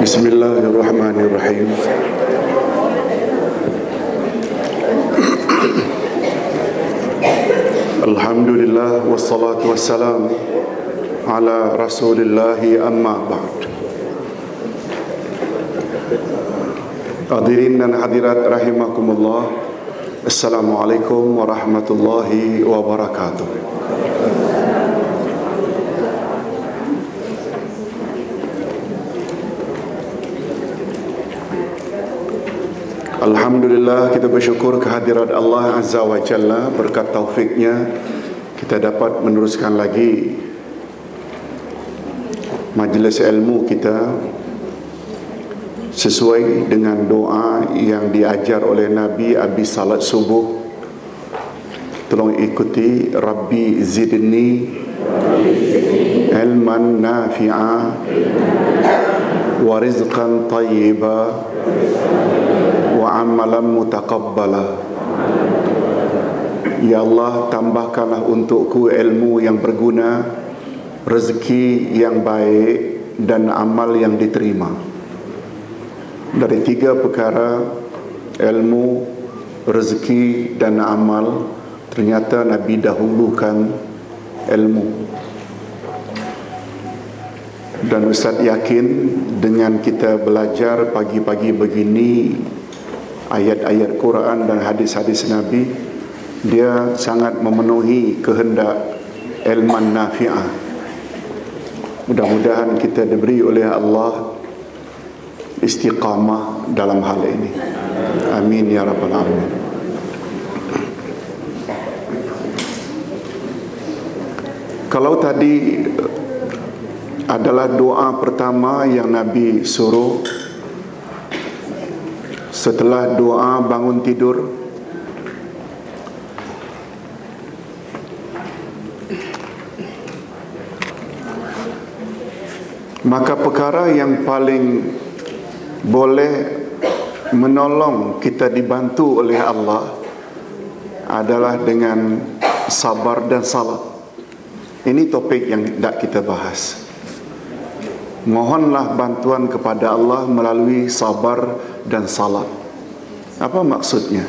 Bismillahirrahmanirrahim. Alhamdulillah wassalatu wassalam ala Rasulillahi amma ba'd. Hadirin dan hadirat rahimakumullah. Assalamualaikum warahmatullahi wabarakatuh. Alhamdulillah, kita bersyukur kehadirat Allah Azza wa Jalla. Berkat taufiknya kita dapat meneruskan lagi majlis ilmu kita sesuai dengan doa yang diajar oleh Nabi habis salat subuh. Tolong ikuti: Rabbi zidni ilman nafi'a wa rizqan tayyiba wa amalan mutaqabbala. Ya Allah, tambahkanlah untukku ilmu yang berguna, rezeki yang baik, dan amal yang diterima. Dari tiga perkara, ilmu, rezeki, dan amal, ternyata Nabi dahulukan ilmu. Dan Ustaz yakin dengan kita belajar pagi-pagi begini ayat-ayat Quran dan hadis-hadis Nabi, dia sangat memenuhi kehendak ilman nafi'ah. Mudah-mudahan kita diberi oleh Allah istiqamah dalam hal ini. Amin ya rabbal alamin. Kalau tadi adalah doa pertama yang Nabi suruh setelah doa bangun tidur, maka perkara yang paling boleh menolong kita dibantu oleh Allah adalah dengan sabar dan salat. Ini topik yang hendak kita bahas. Mohonlah bantuan kepada Allah melalui sabar dan salat. Apa maksudnya?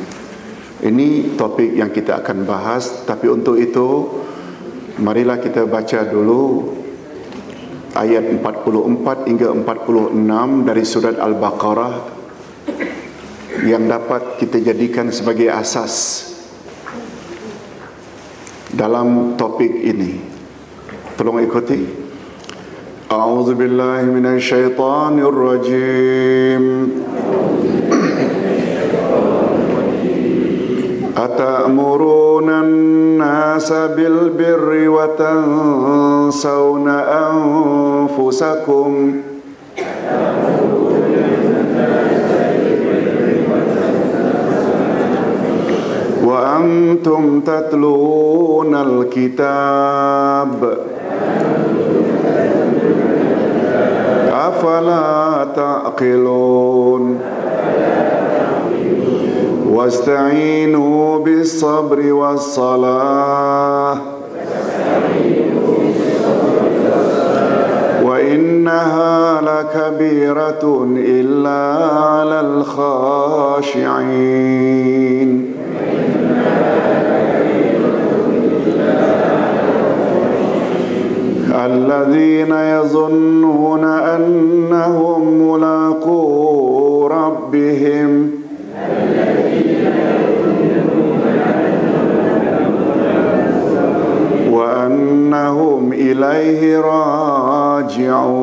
Ini topik yang kita akan bahas. Tapi untuk itu, marilah kita baca dulu ayat 44 hingga 46 dari surat Al-Baqarah yang dapat kita jadikan sebagai asas dalam topik ini. Tolong ikuti. A'udzu billahi minasy syaithanir rajim. Atamuruna an-nasa bil birri wa tansawna anfusakum wa antum tatluna al-kitab afala ta'qilun wasta'inu bis-sabri was-salah wa innaha lakabiratun illa 'alal khashi'in. الذين يظنون أنهم ملاقو ربهم وأنهم إليه راجعون.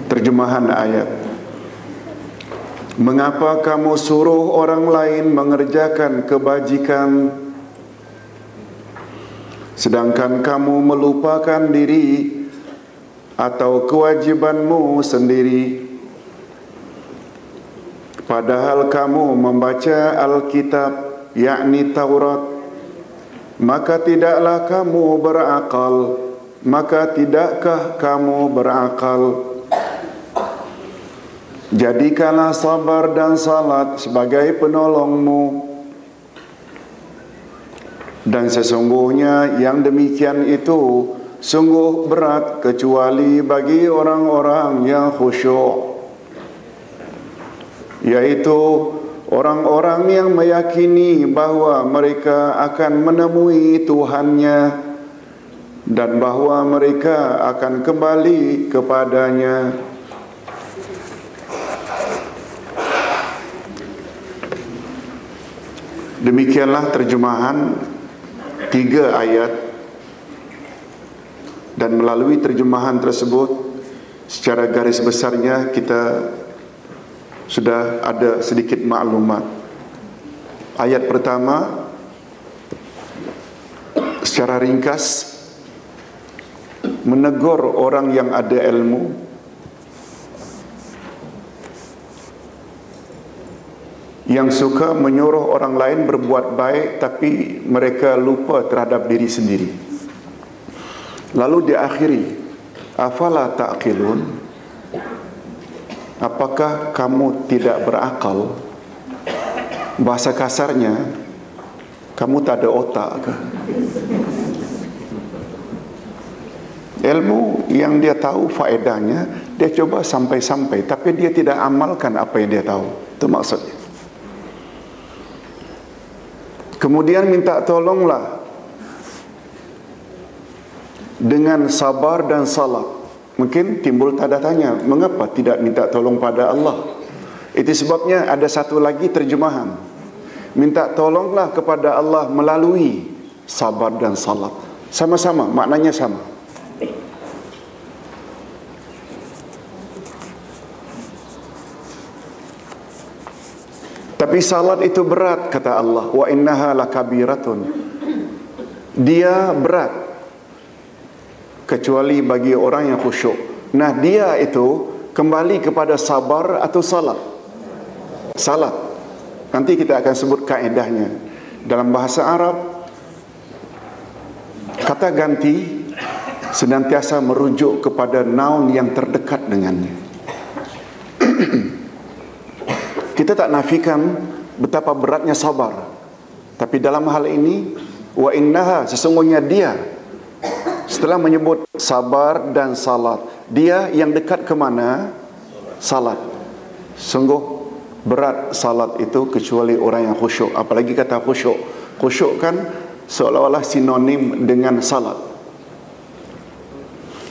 Terjemahan ayat. Mengapa kamu suruh orang lain mengerjakan kebajikan sedangkan kamu melupakan diri atau kewajibanmu sendiri? Padahal kamu membaca Alkitab, yakni Taurat, maka tidaklah kamu berakal. Maka tidakkah kamu berakal? Jadikanlah sabar dan salat sebagai penolongmu. Dan sesungguhnya yang demikian itu sungguh berat kecuali bagi orang-orang yang khusyuk, yaitu orang-orang yang meyakini bahawa mereka akan menemui Tuhannya dan bahawa mereka akan kembali kepadanya. Demikianlah terjemahan 3 ayat, dan melalui terjemahan tersebut secara garis besarnya kita sudah ada sedikit maklumat. Ayat pertama secara ringkas menegur orang yang ada ilmu, yang suka menyuruh orang lain berbuat baik tapi mereka lupa terhadap diri sendiri. Lalu diakhiri, afala ta'qilun, apakah kamu tidak berakal? Bahasa kasarnya, kamu tak ada otak ke? Ilmu yang dia tahu faedahnya, dia coba sampai-sampai, tapi dia tidak amalkan apa yang dia tahu. Itu maksudnya. Kemudian minta tolonglah dengan sabar dan salat. Mungkin timbul tanda tanya, mengapa tidak minta tolong pada Allah? Itu sebabnya ada satu lagi terjemahan, minta tolonglah kepada Allah melalui sabar dan salat. Sama-sama, maknanya sama. Tapi salat itu berat, kata Allah, wa innaha lakabiratun. Dia berat kecuali bagi orang yang khusyuk. Nah, dia itu kembali kepada sabar atau salat? Salat. Nanti kita akan sebut kaedahnya. Dalam bahasa Arab, kata ganti senantiasa merujuk kepada noun yang terdekat dengannya. Kita tak nafikan betapa beratnya sabar, tapi dalam hal ini, wa innaha, sesungguhnya dia, setelah menyebut sabar dan salat, dia yang dekat ke mana? Salat. Sungguh berat salat itu kecuali orang yang khusyuk. Apalagi kata khusyuk. Khusyuk kan seolah-olah sinonim dengan salat.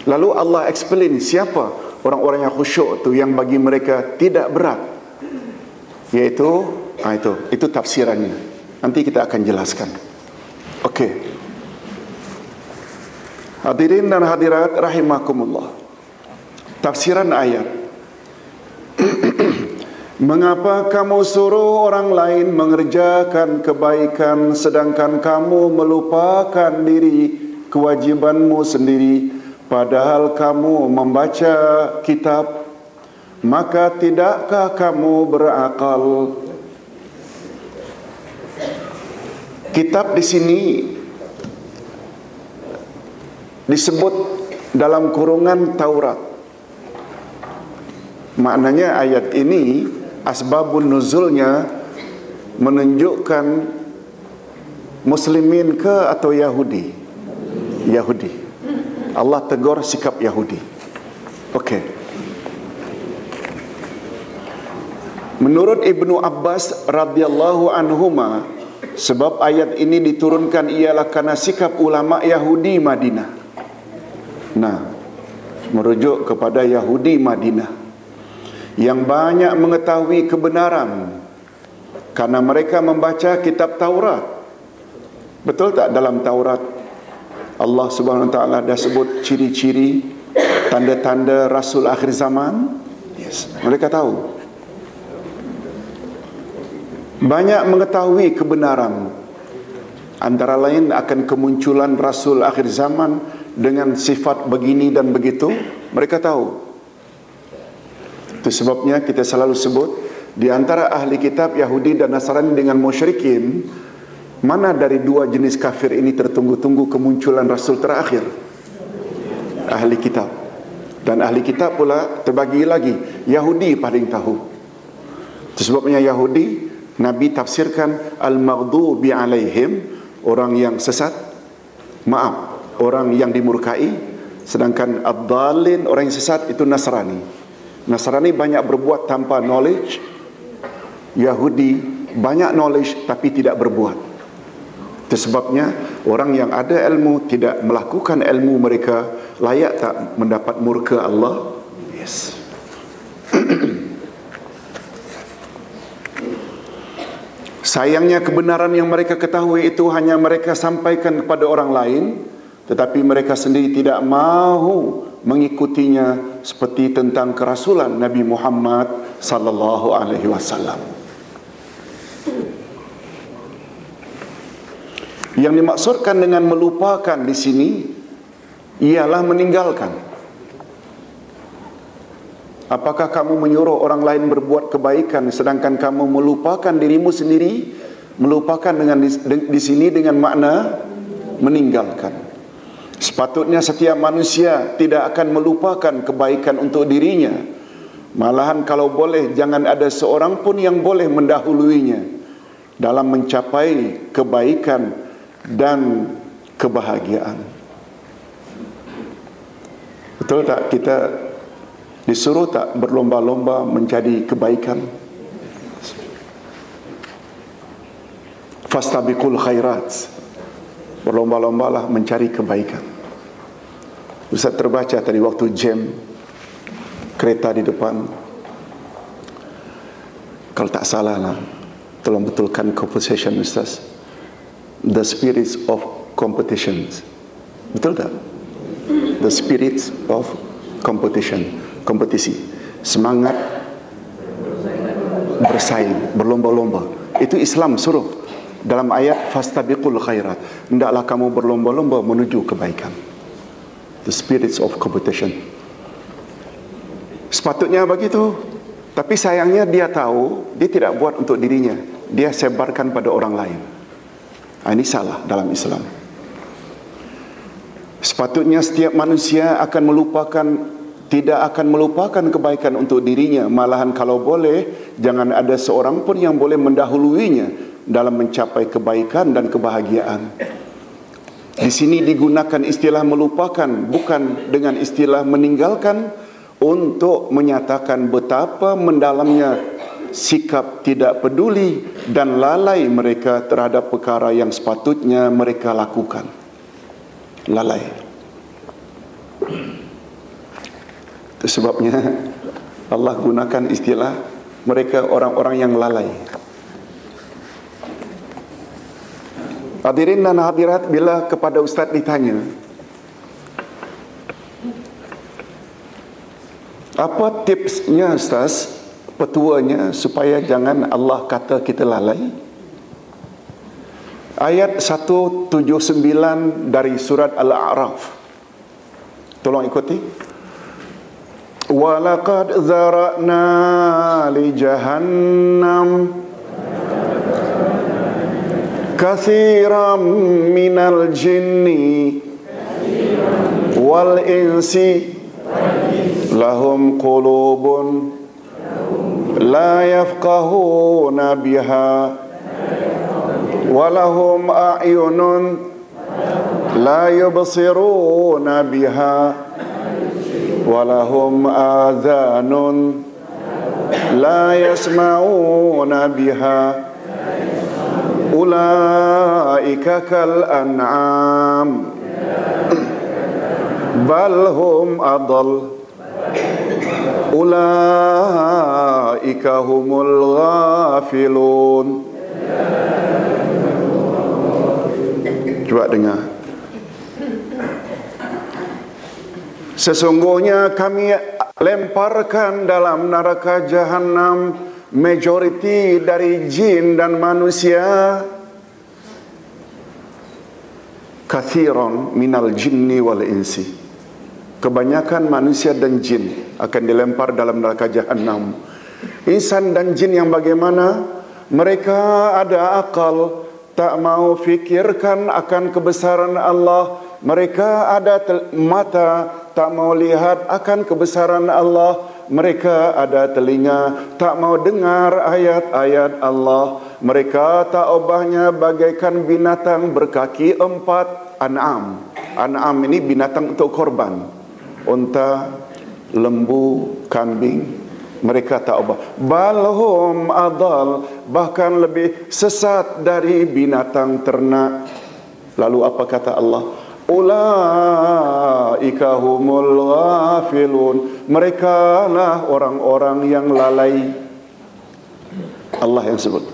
Lalu Allah explain siapa orang-orang yang khusyuk itu, yang bagi mereka tidak berat, yaitu itu tafsirannya. Nanti kita akan jelaskan. Okey. Hadirin dan hadirat rahimakumullah. Tafsiran ayat. Mengapa kamu suruh orang lain mengerjakan kebaikan sedangkan kamu melupakan diri kewajibanmu sendiri, padahal kamu membaca kitab? Maka tidakkah kamu berakal? Kitab di sini disebut dalam kurungan Taurat. Maknanya ayat ini asbabun nuzulnya menunjukkan muslimin ke atau Yahudi? Yahudi. Allah tegur sikap Yahudi. Okey. Menurut Ibnu Abbas radhiyallahu anhuma, sebab ayat ini diturunkan ialah karena sikap ulama Yahudi Madinah. Nah, merujuk kepada Yahudi Madinah yang banyak mengetahui kebenaran karena mereka membaca kitab Taurat. Betul tak dalam Taurat Allah Subhanahu wa taala dah sebut ciri-ciri tanda-tanda rasul akhir zaman? Yes, mereka tahu. Banyak mengetahui kebenaran, antara lain akan kemunculan rasul akhir zaman dengan sifat begini dan begitu. Mereka tahu. Itu sebabnya kita selalu sebut, di antara ahli kitab Yahudi dan Nasrani dengan musyrikin, mana dari dua jenis kafir ini tertunggu-tunggu kemunculan rasul terakhir? Ahli kitab. Dan ahli kitab pula terbagi lagi, Yahudi paling tahu. Itu sebabnya Yahudi, Nabi tafsirkan al-maghdubi alaihim, orang yang sesat, maaf, orang yang dimurkai, sedangkan ad-dallin, orang yang sesat, itu Nasrani. Nasrani banyak berbuat tanpa knowledge, Yahudi banyak knowledge tapi tidak berbuat. Itu sebabnya orang yang ada ilmu tidak melakukan ilmu mereka, layak tak mendapat murka Allah? Yes. Sayangnya kebenaran yang mereka ketahui itu hanya mereka sampaikan kepada orang lain, tetapi mereka sendiri tidak mahu mengikutinya, seperti tentang kerasulan Nabi Muhammad sallallahu alaihi wasallam. Yang dimaksudkan dengan melupakan di sini ialah meninggalkan. Apakah kamu menyuruh orang lain berbuat kebaikan sedangkan kamu melupakan dirimu sendiri? Melupakan dengan di sini dengan makna meninggalkan. Sepatutnya setiap manusia tidak akan melupakan kebaikan untuk dirinya. Malahan kalau boleh, jangan ada seorang pun yang boleh mendahuluinya dalam mencapai kebaikan dan kebahagiaan. Betul tak? Kita disuruh tak berlomba-lomba menjadi kebaikan? Fastabiqul khairat, berlomba-lombalah mencari kebaikan. Ustaz terbaca tadi waktu jam kereta di depan, kalau tak salah lah, tolong betulkan composition Ustaz, the spirits of competitions. Betul tak? The spirits of competition, kompetisi, semangat bersaing, berlomba-lomba. Itu Islam suruh dalam ayat fastabiqul khairat, hendaklah kamu berlomba-lomba menuju kebaikan. The spirits of competition. Sepatutnya begitu, tapi sayangnya dia tahu dia tidak buat untuk dirinya, dia sebarkan pada orang lain. Ini salah dalam Islam. Sepatutnya setiap manusia akan melupakan, tidak akan melupakan kebaikan untuk dirinya. Malahan kalau boleh, jangan ada seorang pun yang boleh mendahuluinya dalam mencapai kebaikan dan kebahagiaan. Di sini digunakan istilah melupakan, bukan dengan istilah meninggalkan, untuk menyatakan betapa mendalamnya sikap tidak peduli dan lalai mereka terhadap perkara yang sepatutnya mereka lakukan. Lalai. Itu sebabnya Allah gunakan istilah mereka orang-orang yang lalai. Hadirin dan hadirat, bila kepada Ustaz ditanya, apa tipsnya Ustaz, petuanya supaya jangan Allah kata kita lalai? Ayat 179 dari surat Al-A'raf. Tolong ikuti. Walaqad zara'na li jahannam kathiran minal jinni wal insi lahum qulubun la yafqahuna biha walahum a'yunun la yubsiruna biha walahum adhanun la yasma'una biha ulaika kal an'am bal hum adall ulaika humul ghafilun. Coba dengar. Sesungguhnya kami lemparkan dalam neraka jahanam majoriti dari jin dan manusia. Kathiran minal jinni wal insi, kebanyakan manusia dan jin akan dilempar dalam neraka jahanam. Insan dan jin yang bagaimana? Mereka ada akal, tak mau fikirkan akan kebesaran Allah. Mereka ada mata, tak mau lihat akan kebesaran Allah. Mereka ada telinga, tak mau dengar ayat-ayat Allah. Mereka tak ubahnya bagaikan binatang berkaki empat, An'am. An'am ini binatang untuk korban. Unta, lembu, kambing, mereka tak ubah. Balhum adal, bahkan lebih sesat dari binatang ternak. Lalu apa kata Allah? Ulaika humul ghafilun, mereka lah orang-orang yang lalai. Allah yang sebut.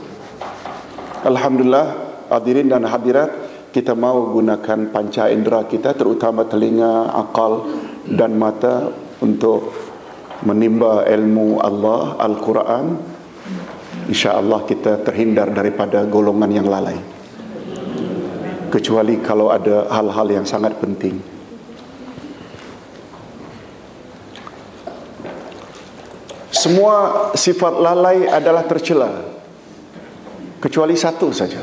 Alhamdulillah, hadirin dan hadirat, kita mau gunakan panca indera kita, terutama telinga, akal dan mata, untuk menimba ilmu Allah, Al-Quran. InsyaAllah kita terhindar daripada golongan yang lalai, kecuali kalau ada hal-hal yang sangat penting. Semua sifat lalai adalah tercela, kecuali satu saja,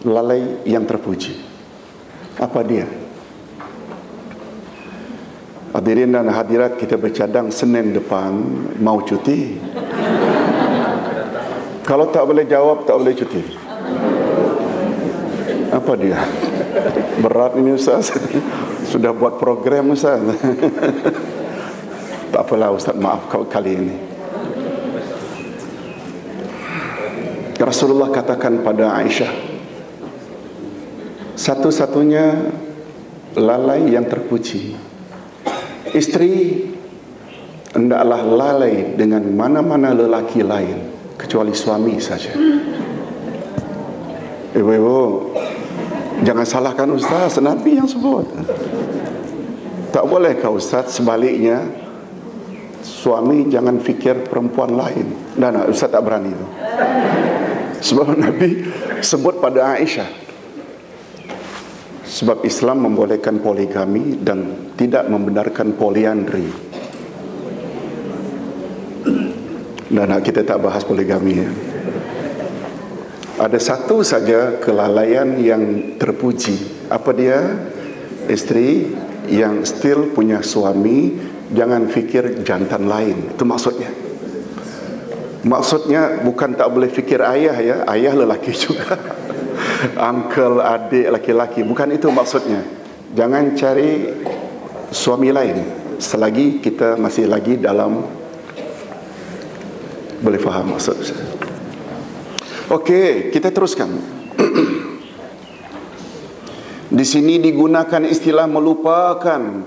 lalai yang terpuji. Apa dia? Hadirin dan hadirat, kita bercadang Senin depan mau cuti. Kalau tak boleh jawab, tak boleh cuti. Apa dia? Berat ini Ustaz. Sudah buat program Ustaz. Tak apalah Ustaz, maaf kali ini. Rasulullah katakan pada Aisyah, satu-satunya lalai yang terpuji, istri hendaklah lalai dengan mana-mana lelaki lain kecuali suami saja. Ibu-ibu, jangan salahkan Ustaz, Nabi yang sebut. Tak boleh kau Ustaz sebaliknya, suami jangan fikir perempuan lain. Nah, Ustaz tak berani itu. Sebab Nabi sebut pada Aisyah, sebab Islam membolehkan poligami dan tidak membenarkan poliandri. Dan kita tak bahas poligami ya. Ada satu saja kelalaian yang terpuji. Apa dia? Istri yang still punya suami, jangan fikir jantan lain. Itu maksudnya. Maksudnya bukan tak boleh fikir ayah ya, ayah lelaki juga. Uncle, adik laki-laki, bukan itu maksudnya. Jangan cari suami lain selagi kita masih lagi dalam, boleh faham maksud saya. Okey, kita teruskan. Di sini digunakan istilah melupakan,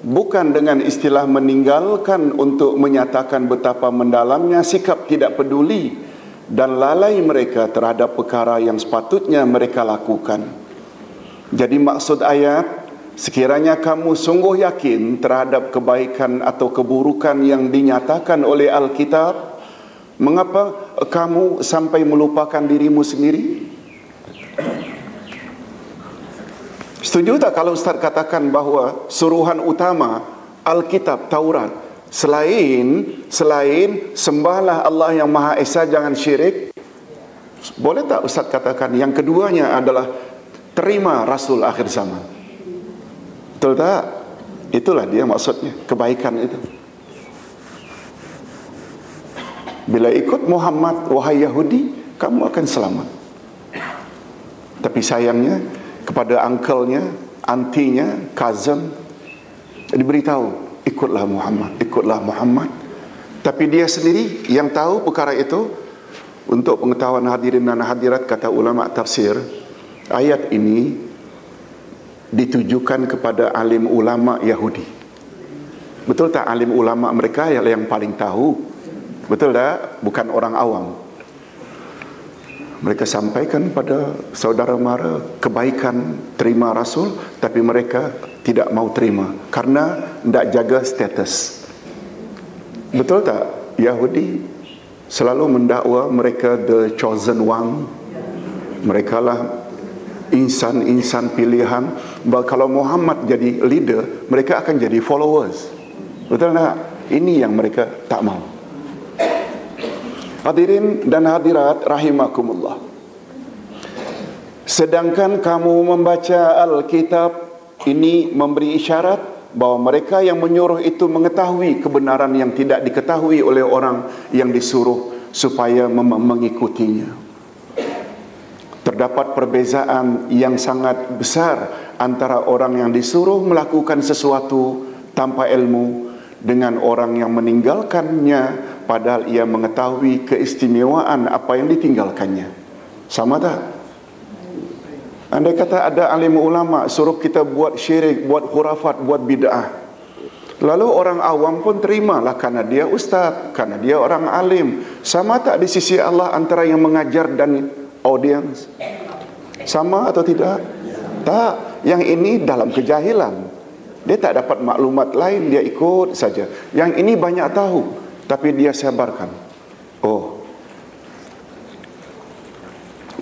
bukan dengan istilah meninggalkan, untuk menyatakan betapa mendalamnya sikap tidak peduli dan lalai mereka terhadap perkara yang sepatutnya mereka lakukan. Jadi maksud ayat, sekiranya kamu sungguh yakin terhadap kebaikan atau keburukan yang dinyatakan oleh Alkitab, mengapa kamu sampai melupakan dirimu sendiri? Setuju tak kalau Ustaz katakan bahawa suruhan utama Alkitab, Taurat, selain sembahlah Allah yang Maha Esa, jangan syirik? Boleh tak Ustaz katakan yang keduanya adalah terima Rasul akhir zaman? Betul tak? Itulah dia maksudnya, kebaikan itu. Bila ikut Muhammad, wahai Yahudi, kamu akan selamat. Tapi sayangnya, kepada uncle-nya, antinya, cousin, diberitahu, ikutlah Muhammad, ikutlah Muhammad. Tapi dia sendiri yang tahu perkara itu. Untuk pengetahuan hadirin dan hadirat, kata ulama tafsir, ayat ini ditujukan kepada alim ulama Yahudi. Betul tak? Alim ulama mereka yang paling tahu. Betul tak? Bukan orang awam. Mereka sampaikan pada saudara mara kebaikan terima Rasul, tapi mereka tidak mau terima karena tidak jaga status. Betul tak? Yahudi selalu mendakwa mereka the chosen one. Mereka lah insan-insan pilihan. Kalau Muhammad jadi leader, mereka akan jadi followers. Betul tak? Ini yang mereka tak mau. Hadirin dan hadirat rahimakumullah. Sedangkan kamu membaca Alkitab, ini memberi isyarat bahawa mereka yang menyuruh itu mengetahui kebenaran yang tidak diketahui oleh orang yang disuruh supaya mengikutinya. terdapat perbezaan yang sangat besar antara orang yang disuruh melakukan sesuatu tanpa ilmu dengan orang yang meninggalkannya padahal ia mengetahui keistimewaan apa yang ditinggalkannya. Sama tak? Andai kata ada alim ulama suruh kita buat syirik, buat khurafat, buat bid'ah, lalu orang awam pun terimalah karena dia ustaz, karena dia orang alim. Sama tak di sisi Allah antara yang mengajar dan audiens? Sama atau tidak? Tak. Yang ini dalam kejahilan, dia tak dapat maklumat lain, dia ikut saja. Yang ini banyak tahu, tapi dia sabarkan. Oh,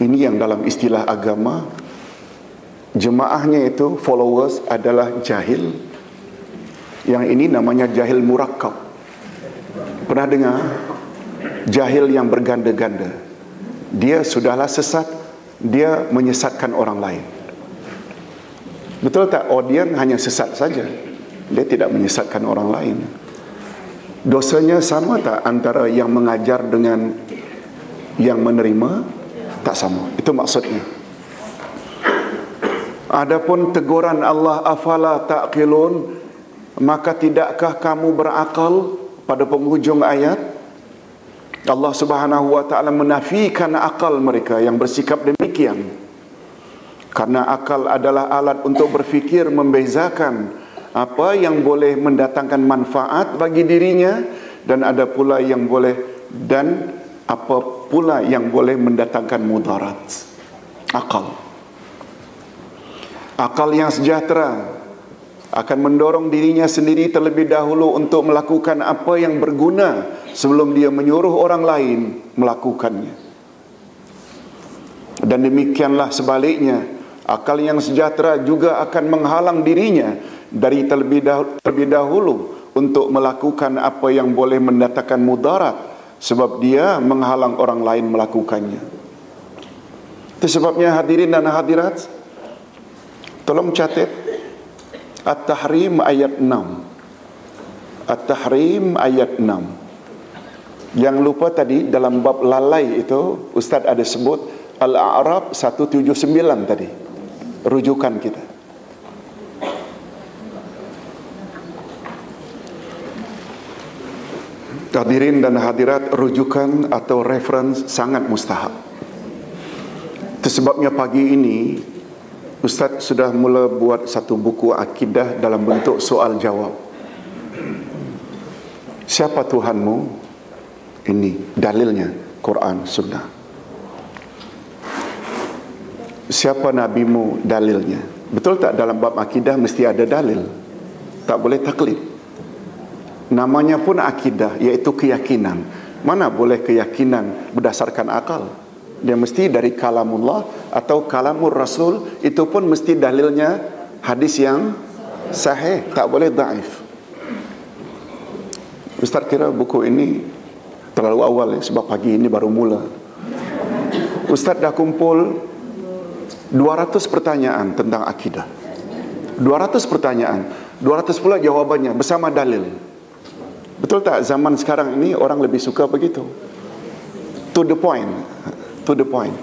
ini yang dalam istilah agama, jemaahnya itu, followers adalah jahil. Yang ini namanya jahil murakkab. Pernah dengar? Jahil yang berganda-ganda. Dia sudahlah sesat, dia menyesatkan orang lain. Betul tak? Audien hanya sesat saja, dia tidak menyesatkan orang lain. Dosanya sama tak antara yang mengajar dengan yang menerima? Tak sama. Itu maksudnya. Adapun teguran Allah, afala ta'qilun, maka tidakkah kamu berakal? Pada penghujung ayat Allah Subhanahu wa ta'ala menafikan akal mereka yang bersikap demikian. Karena akal adalah alat untuk berfikir, membezakan apa yang boleh mendatangkan manfaat bagi dirinya dan ada pula yang boleh, dan apa pula yang boleh mendatangkan mudarat. Akal. Akal yang sejahtera akan mendorong dirinya sendiri terlebih dahulu untuk melakukan apa yang berguna sebelum dia menyuruh orang lain melakukannya. Dan demikianlah sebaliknya, akal yang sejahtera juga akan menghalang dirinya dari terlebih dahulu untuk melakukan apa yang boleh mendatangkan mudarat sebab dia menghalang orang lain melakukannya. Itu sebabnya hadirin dan hadirat, tolong catat At-Tahrim ayat 6. At-Tahrim ayat 6. Yang lupa tadi dalam bab lalai itu Ustaz ada sebut Al-A'raf 179 tadi, rujukan kita. Hadirin dan hadirat, rujukan atau reference sangat mustahab. Itu sebabnya pagi ini Ustaz sudah mula buat satu buku akidah dalam bentuk soal jawab. Siapa Tuhanmu? Ini dalilnya, Quran, Sunnah. Siapa Nabimu? Dalilnya. Betul tak dalam bab akidah mesti ada dalil? Tak boleh taklid. Namanya pun akidah, iaitu keyakinan. Mana boleh keyakinan berdasarkan akal? Dia mesti dari kalamullah atau kalamur Rasul, itu pun mesti dalilnya hadis yang sahih, tak boleh dhaif. Ustaz kira buku ini terlalu awal ya, sebab pagi ini baru mula. Ustaz dah kumpul 200 pertanyaan tentang akidah. 200 pertanyaan, 200 pula jawabannya bersama dalil. Betul tak zaman sekarang ini orang lebih suka begitu? To the point. To the point.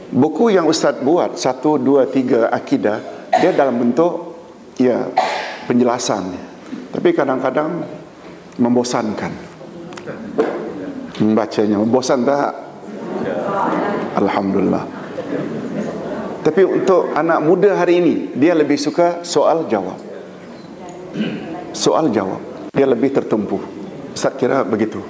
Buku yang Ustaz buat 1, 2, 3 akidah, dia dalam bentuk ya penjelasan, tapi kadang-kadang membosankan membacanya. Bosan tak? Alhamdulillah. Tapi untuk anak muda hari ini, dia lebih suka soal jawab. Soal jawab, dia lebih tertempuh. Ustaz kira begitu.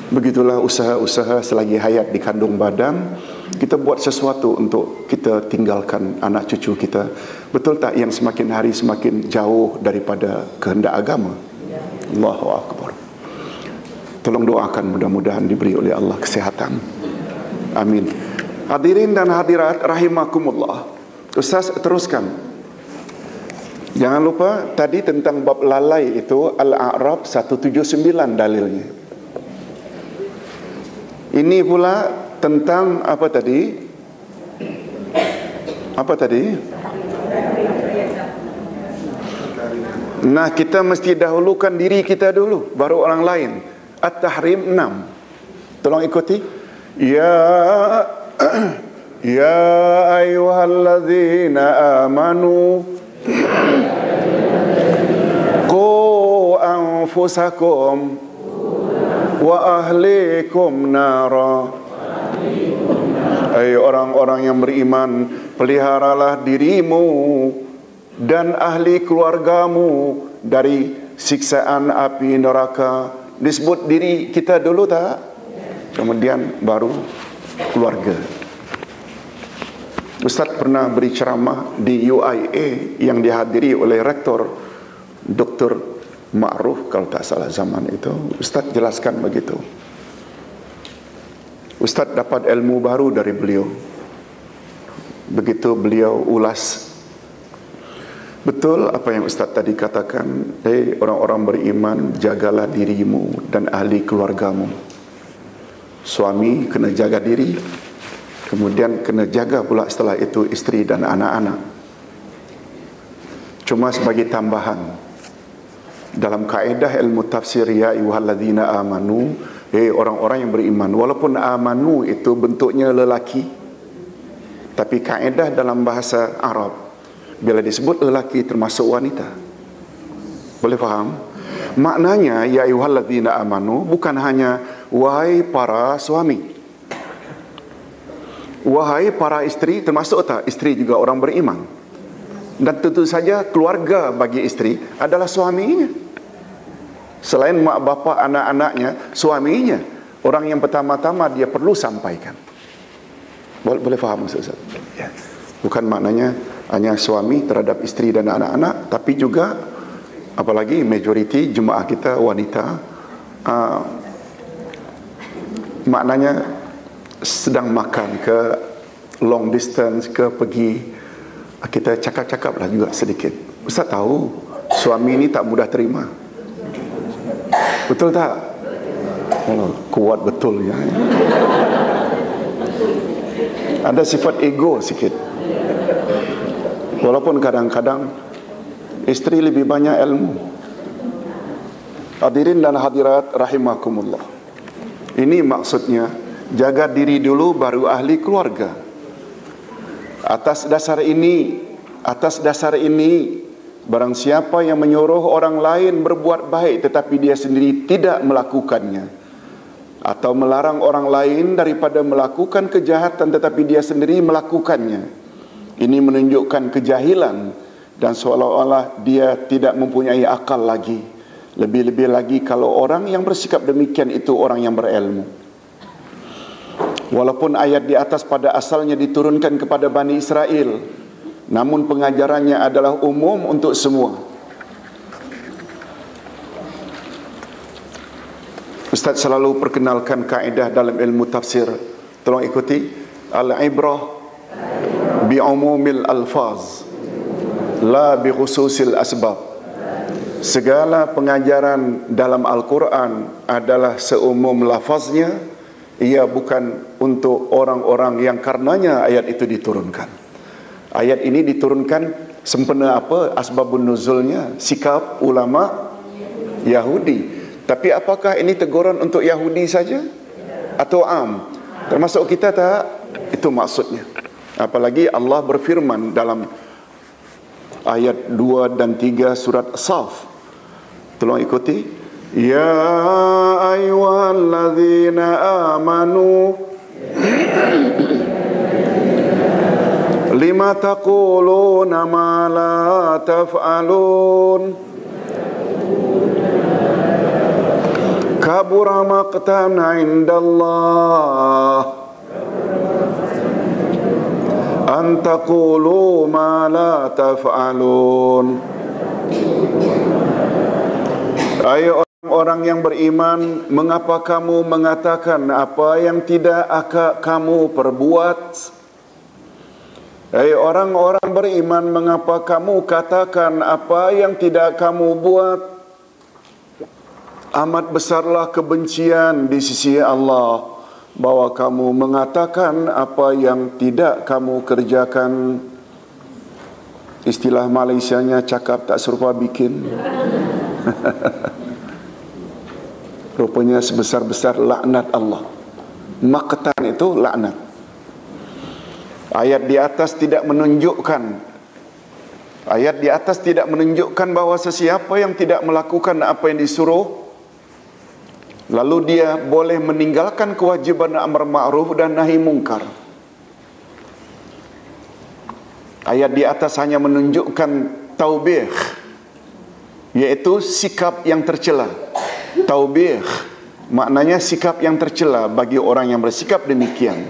Begitulah usaha-usaha selagi hayat di kandung badan, kita buat sesuatu untuk kita tinggalkan anak cucu kita. Betul tak yang semakin hari semakin jauh daripada kehendak agama? Allahu Akbar. Tolong doakan mudah-mudahan diberi oleh Allah kesehatan. Amin. Hadirin dan hadirat rahimakumullah. Ustaz teruskan. Jangan lupa tadi tentang bab lalai itu Al-A'raf 179 dalilnya. Ini pula tentang apa tadi? Apa tadi? Nah, kita mesti dahulukan diri kita dulu, baru orang lain. At-Tahrim 6. Tolong ikuti. Ya Ya ayyuhalladzina amanu qu anfusakum wa ahlikum nara. Hai orang-orang yang beriman, peliharalah dirimu dan ahli keluargamu dari siksaan api neraka. Disebut diri kita dulu tak? Kemudian baru keluarga. Ustaz pernah beri ceramah di UIA yang dihadiri oleh Rektor Dr. Ma'ruf kalau tak salah zaman itu. Ustaz jelaskan begitu. Ustaz dapat ilmu baru dari beliau. Begitu beliau ulas, betul apa yang Ustaz tadi katakan. Hei orang-orang beriman, jagalah dirimu dan ahli keluargamu. Suami kena jaga diri, kemudian kena jaga pula setelah itu isteri dan anak-anak. Cuma sebagai tambahan, dalam kaedah ilmu tafsir, ya ayyuhalladzina amanu, orang-orang yang beriman, walaupun amanu itu bentuknya lelaki, tapi kaedah dalam bahasa Arab bila disebut lelaki termasuk wanita. Boleh faham? Maknanya ya ayyuhalladzina amanu bukan hanya wahai para suami, wahai para isteri, termasuk tak isteri juga orang beriman. Dan tentu saja keluarga bagi isteri adalah suaminya. Selain mak bapa anak-anaknya, suaminya orang yang pertama-tama dia perlu sampaikan. Boleh faham Ustaz? Ya. Bukan maknanya hanya suami terhadap isteri dan anak-anak, tapi juga apalagi majoriti jemaah kita wanita, maknanya sedang makan ke long distance ke pergi, kita cakap-cakaplah juga sedikit. Ustaz tahu suami ini tak mudah terima. Betul tak? Oh, kuat betul ya. Ada sifat ego sikit. Walaupun kadang-kadang isteri lebih banyak ilmu. Hadirin dan hadirat rahimakumullah. Ini maksudnya jaga diri dulu baru ahli keluarga. Atas dasar ini, barang siapa yang menyuruh orang lain berbuat baik tetapi dia sendiri tidak melakukannya, atau melarang orang lain daripada melakukan kejahatan tetapi dia sendiri melakukannya, ini menunjukkan kejahilan dan seolah-olah dia tidak mempunyai akal lagi. Lebih-lebih lagi kalau orang yang bersikap demikian itu orang yang berilmu. Walaupun ayat di atas pada asalnya diturunkan kepada Bani Israel, namun pengajarannya adalah umum untuk semua. Ustaz selalu perkenalkan kaedah dalam ilmu tafsir. Tolong ikuti. Al-ibrah bi'umumil alfaz, la bi khususil asbab. Segala pengajaran dalam Al-Quran adalah seumum lafaznya, ia bukan untuk orang-orang yang karenanya ayat itu diturunkan. Ayat ini diturunkan sempena apa? Asbabun nuzulnya, sikap ulama Yahudi. Tapi apakah ini teguran untuk Yahudi saja? Atau am? Termasuk kita tak? Itu maksudnya. Apalagi Allah berfirman dalam ayat 2 dan 3 surat Saf. Tolong ikuti. Ya ayyuhalladzina amanu lima taquluna ma la taf'alun kabura maqtan 'indallah an taqulu ma la taf'alun. Ayo orang yang beriman, mengapa kamu mengatakan apa yang tidak kamu perbuat? Hai orang-orang beriman, mengapa kamu katakan apa yang tidak kamu buat? Amat besarlah kebencian di sisi Allah bahwa kamu mengatakan apa yang tidak kamu kerjakan. Istilah Malaysianya cakap tak serupa bikin. Rupanya sebesar-besar laknat Allah. Maqtan itu laknat. Ayat di atas tidak menunjukkan bahawa sesiapa yang tidak melakukan apa yang disuruh, lalu dia boleh meninggalkan kewajiban amar ma'ruf dan nahi mungkar. Ayat di atas hanya menunjukkan taubih, iaitu sikap yang tercela. Taubih maknanya sikap yang tercela bagi orang yang bersikap demikian.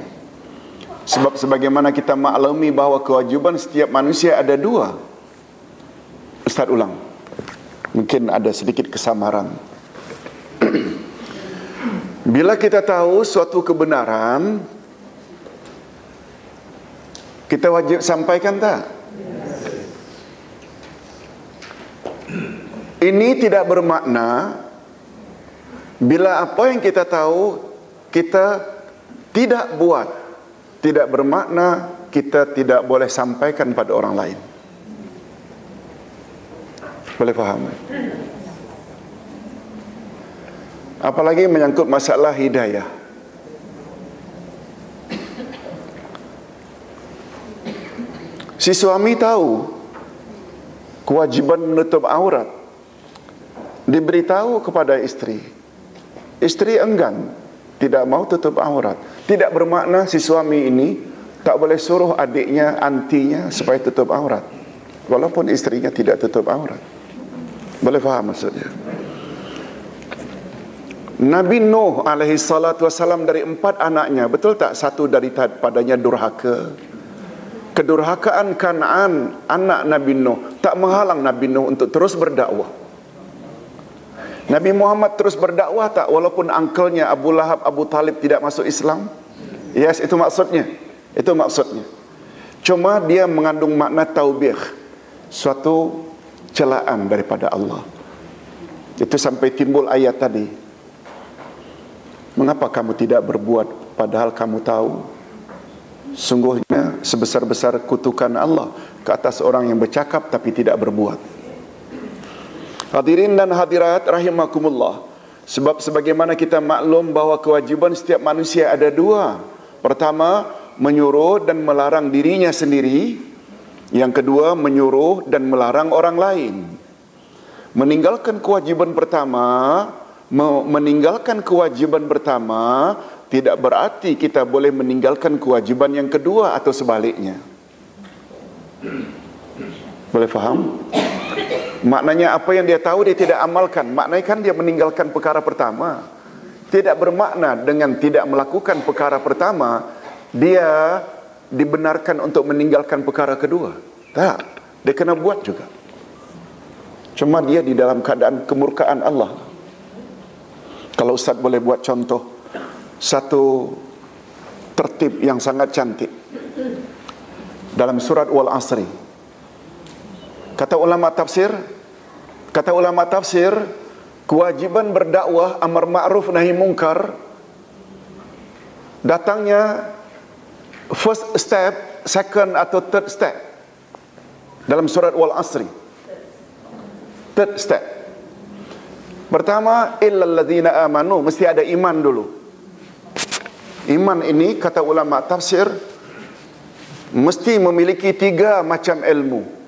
Sebab sebagaimana kita maklumi bahawa kewajiban setiap manusia ada dua. Ustaz ulang, mungkin ada sedikit kesamaran. Bila kita tahu suatu kebenaran, kita wajib sampaikan tak? Ini tidak bermakna bila apa yang kita tahu kita tidak buat, tidak bermakna kita tidak boleh sampaikan pada orang lain. Boleh faham? Apalagi menyangkut masalah hidayah. Si suami tahu kewajiban menutup aurat, diberitahu kepada isteri. Isteri enggan, tidak mau tutup aurat. Tidak bermakna si suami ini tak boleh suruh adiknya, antinya supaya tutup aurat, walaupun isterinya tidak tutup aurat. Boleh faham maksudnya? Nabi Nuh alaihi salatu wassalam, dari 4 anaknya, betul tak satu daripadanya durhaka? Kedurhakaan Kan'an, anak Nabi Nuh, tak menghalang Nabi Nuh untuk terus berdakwah. Nabi Muhammad terus berdakwah tak, walaupun angkelnya Abu Lahab, Abu Talib tidak masuk Islam? Yes, itu maksudnya. Itu maksudnya. Cuma dia mengandung makna taubih, suatu celaan daripada Allah. Itu sampai timbul ayat tadi. Mengapa kamu tidak berbuat padahal kamu tahu sungguhnya sebesar-besar kutukan Allah ke atas orang yang bercakap tapi tidak berbuat. Hadirin dan hadirat rahimakumullah. Sebab sebagaimana kita maklum bahawa kewajiban setiap manusia ada dua. Pertama, menyuruh dan melarang dirinya sendiri. Yang kedua, menyuruh dan melarang orang lain. Meninggalkan kewajiban pertama tidak berarti kita boleh meninggalkan kewajiban yang kedua atau sebaliknya. Boleh faham? Maknanya apa yang dia tahu dia tidak amalkan, maknanya kan dia meninggalkan perkara pertama. Tidak bermakna dengan tidak melakukan perkara pertama dia dibenarkan untuk meninggalkan perkara kedua. Tak, dia kena buat juga. Cuma dia di dalam keadaan kemurkaan Allah. Kalau Ustaz boleh buat contoh satu tertib yang sangat cantik dalam surat Wal Asri. Kata ulama tafsir, kewajiban berdakwah amar ma'ruf nahi mungkar datangnya first step, second atau third step dalam surat Wal Asri. Third step. Pertama, illal ladzina amanu, mesti ada iman dulu. Iman ini kata ulama tafsir mesti memiliki 3 macam ilmu.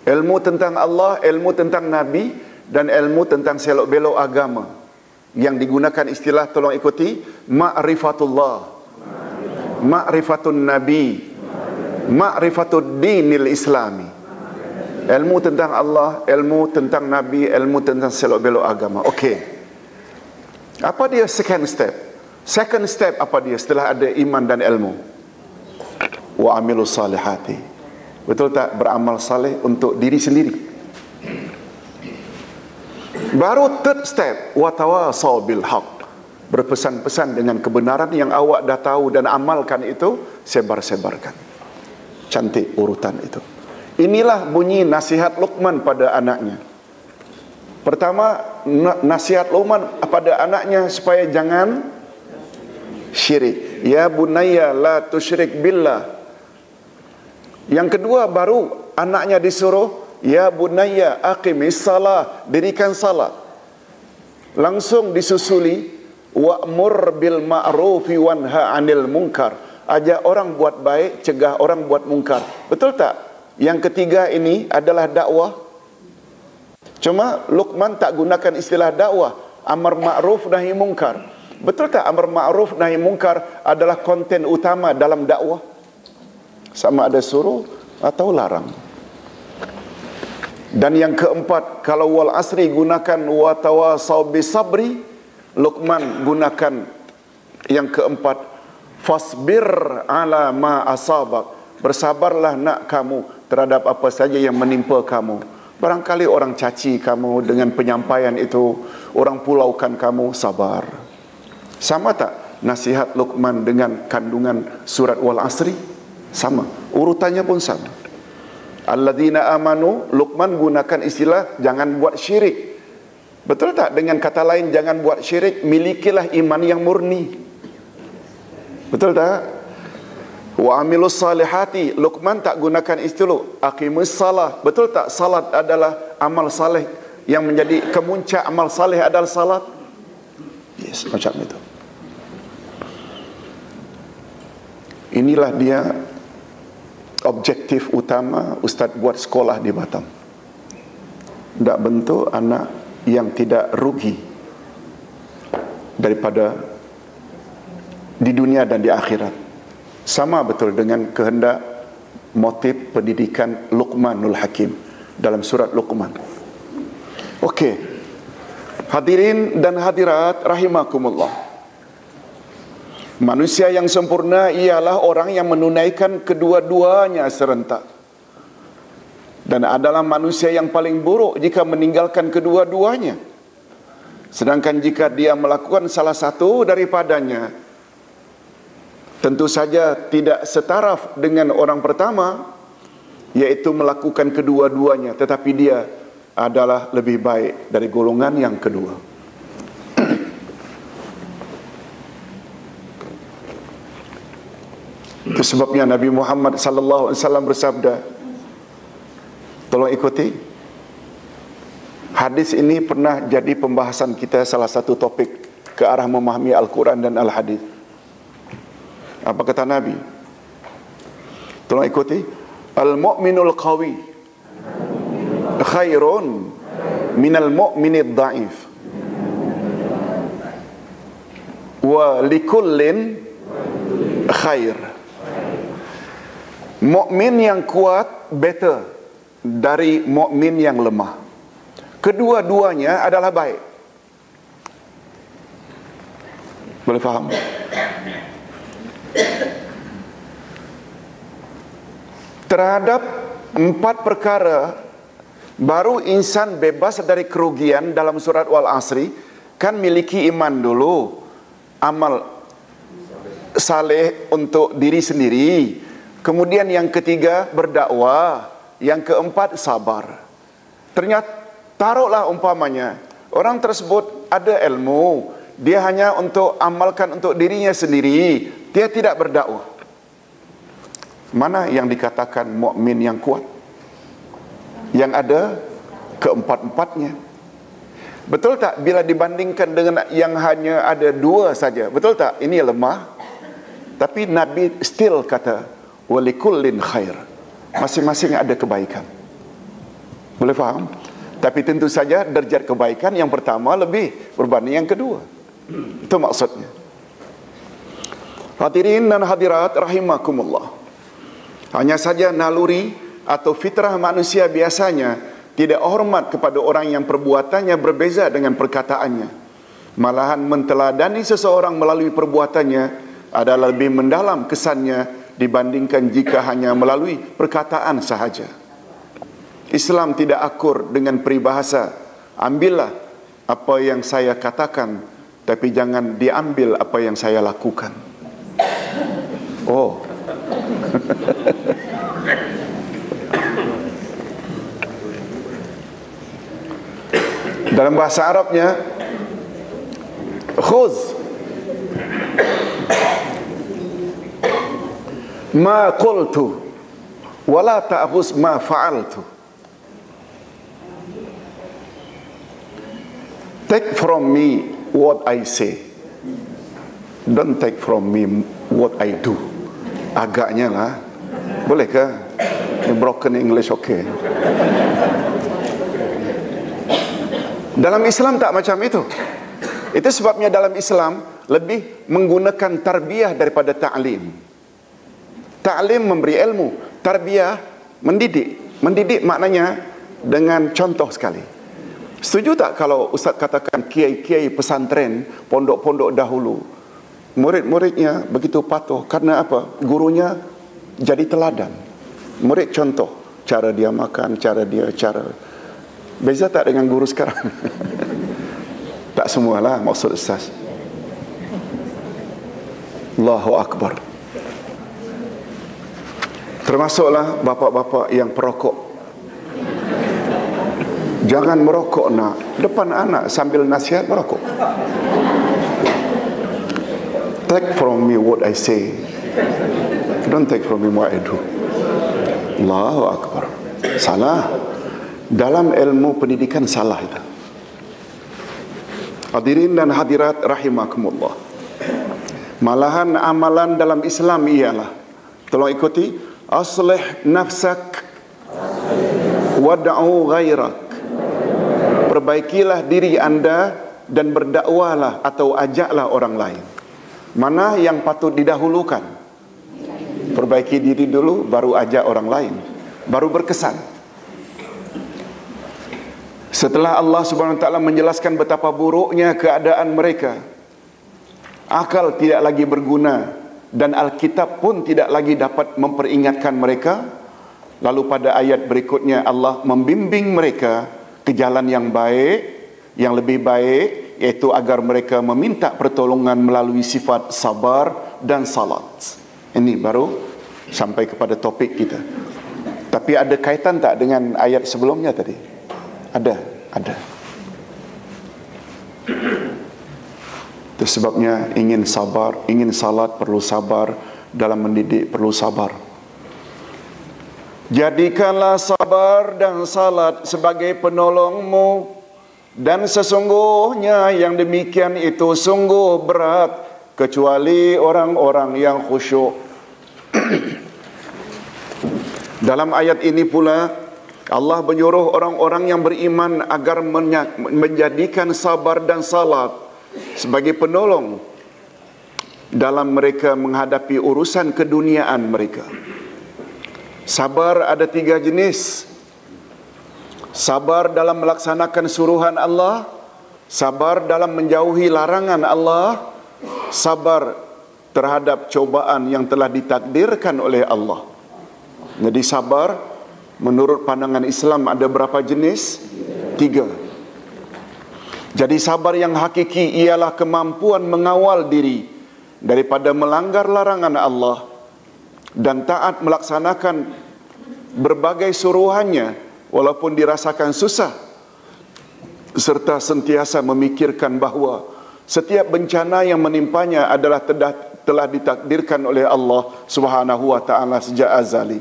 Ilmu tentang Allah, ilmu tentang Nabi, dan ilmu tentang selok belok agama. Yang digunakan istilah, tolong ikuti, ma'rifatullah, ma'rifatun Nabi, ma'rifatud dinil Islami. Ilmu tentang Allah, ilmu tentang Nabi, ilmu tentang selok belok agama. Okey. Apa dia second step? Second step apa dia setelah ada iman dan ilmu? Wa amilus salihati. Betul tak? Beramal saleh untuk diri sendiri. Baru third step, wa tawasaw bil haq. Berpesan-pesan dengan kebenaran yang awak dah tahu dan amalkan itu, sebar-sebarkan. Cantik urutan itu. Inilah bunyi nasihat Luqman pada anaknya. Pertama, nasihat Luqman pada anaknya supaya jangan syirik. Ya bunayya la tusyrik billah. Yang kedua, baru anaknya disuruh, ya bunayya aqimis salah, dirikan salat. Langsung disusuli wa'mur bil ma'rufi wanha 'anil munkar. ajak orang buat baik, cegah orang buat mungkar. Betul tak? Yang ketiga ini adalah dakwah. Cuma Luqman tak gunakan istilah dakwah, amar ma'ruf nahi mungkar. Betul tak amar ma'ruf nahi mungkar adalah konten utama dalam dakwah? Sama ada suruh atau larang. Dan yang keempat, kalau wal asri gunakan wa tawasau bisabri, Luqman gunakan yang keempat, fasbir ala ma asabak. Bersabarlah nak kamu terhadap apa saja yang menimpa kamu. Barangkali orang caci kamu dengan penyampaian itu, orang pulaukan kamu, sabar. Sama tak nasihat Luqman dengan kandungan surat wal asri? Sama, urutannya pun sama. Alladzina amanu, Luqman gunakan istilah jangan buat syirik. Betul tak? Dengan kata lain, jangan buat syirik, milikilah iman yang murni. Betul tak? Wa amilus salihati, Luqman tak gunakan istilah aqimus salah. Betul tak? Salat adalah amal saleh, yang menjadi kemuncak amal saleh adalah salat. Yes, macam itu. Inilah dia objektif utama Ustaz buat sekolah di Batam. Tak bentuk anak yang tidak rugi daripada di dunia dan di akhirat. Sama betul dengan kehendak motif pendidikan Luqmanul Hakim dalam surat Luqman. Okey. Hadirin dan hadirat rahimakumullah. Manusia yang sempurna ialah orang yang menunaikan kedua-duanya serentak. Dan adalah manusia yang paling buruk jika meninggalkan kedua-duanya. Sedangkan jika dia melakukan salah satu daripadanya, tentu saja tidak setaraf dengan orang pertama, yaitu melakukan kedua-duanya, tetapi dia adalah lebih baik dari golongan yang kedua. Itu sebabnya Nabi Muhammad sallallahu alaihi wasallam bersabda, tolong ikuti. Hadis ini pernah jadi pembahasan kita, salah satu topik ke arah memahami Al-Quran dan Al-Hadis. Apa kata Nabi? Tolong ikuti. Al-mu'minul qawi khairun minal mu'minid da'if. Wa likullin khair. Mukmin yang kuat better dari mukmin yang lemah. Kedua-duanya adalah baik. Boleh faham? Terhadap 4 perkara baru insan bebas dari kerugian dalam surat Wal Asri. Kan miliki iman dulu, amal saleh untuk diri sendiri, kemudian yang ketiga berdakwah, yang keempat sabar. Ternyata taruhlah umpamanya orang tersebut ada ilmu, dia hanya untuk amalkan untuk dirinya sendiri, dia tidak berdakwah. Mana yang dikatakan mukmin yang kuat? Yang ada keempat-empatnya. Betul tak bila dibandingkan dengan yang hanya ada 2 saja? Betul tak? Ini lemah. Tapi Nabi still kata walikullin khair. Masing-masing ada kebaikan. Boleh faham? Tapi tentu saja derajat kebaikan yang pertama lebih berbanding yang kedua. Itu maksudnya. Hadirin dan hadirat rahimakumullah. Hanya saja naluri atau fitrah manusia biasanya tidak hormat kepada orang yang perbuatannya berbeza dengan perkataannya. Malahan menteladani seseorang melalui perbuatannya adalah lebih mendalam kesannya dibandingkan jika hanya melalui perkataan sahaja. Islam tidak akur dengan peribahasa, ambillah apa yang saya katakan, tapi jangan diambil apa yang saya lakukan. Oh. Dalam bahasa Arabnya, khuz ma qultu wala ta'khuz ma fa'altu. Take from me what I say, don't take from me what I do. Agaknya lah. Boleh ke? Broken English okey. Dalam Islam tak macam itu. Itu sebabnya dalam Islam lebih menggunakan tarbiyah daripada ta'lim. Ta'lim memberi ilmu, tarbiyah mendidik. Mendidik maknanya dengan contoh sekali. Setuju tak kalau Ustaz katakan kiai-kiai pesantren, pondok-pondok dahulu, murid-muridnya begitu patuh. Karena apa? Gurunya jadi teladan. Murid contoh cara dia makan, cara dia beza tak dengan guru sekarang? Tak semualah maksud Ustaz. Allahu Akbar. Termasuklah bapa-bapa yang perokok. Jangan merokok nak depan anak sambil nasihat merokok. Take from me what I say, don't take from me what I do. Allahu Akbar. Salah. Dalam ilmu pendidikan salah itu. Hadirin dan hadirat rahimakumullah. Malahan amalan dalam Islam ialah, tolong ikuti, aslih nafsak wad'u ghairak. Perbaikilah diri anda dan berdakwalah atau ajaklah orang lain. Mana yang patut didahulukan? Perbaiki diri dulu, baru ajak orang lain, baru berkesan. Setelah Allah Subhanahu Wa Taala menjelaskan betapa buruknya keadaan mereka, akal tidak lagi berguna dan Alkitab pun tidak lagi dapat memperingatkan mereka, lalu pada ayat berikutnya Allah membimbing mereka ke jalan yang baik, yang lebih baik, yaitu agar mereka meminta pertolongan melalui sifat sabar dan salat. Ini baru sampai kepada topik kita. Tapi ada kaitan tak dengan ayat sebelumnya tadi? Ada. Itu sebabnya ingin sabar, ingin salat perlu sabar, dalam mendidik perlu sabar. Jadikanlah sabar dan salat sebagai penolongmu, dan sesungguhnya yang demikian itu sungguh berat kecuali orang-orang yang khusyuk. Dalam ayat ini pula Allah menyuruh orang-orang yang beriman agar menjadikan sabar dan salat sebagai penolong dalam mereka menghadapi urusan keduniaan mereka. Sabar ada 3 jenis. Sabar dalam melaksanakan suruhan Allah, sabar dalam menjauhi larangan Allah, sabar terhadap cobaan yang telah ditakdirkan oleh Allah. Jadi sabar menurut pandangan Islam ada berapa jenis? 3. Jadi sabar yang hakiki ialah kemampuan mengawal diri daripada melanggar larangan Allah dan taat melaksanakan berbagai suruhannya walaupun dirasakan susah, serta sentiasa memikirkan bahawa setiap bencana yang menimpanya adalah telah ditakdirkan oleh Allah Subhanahu wa taala sejak azali.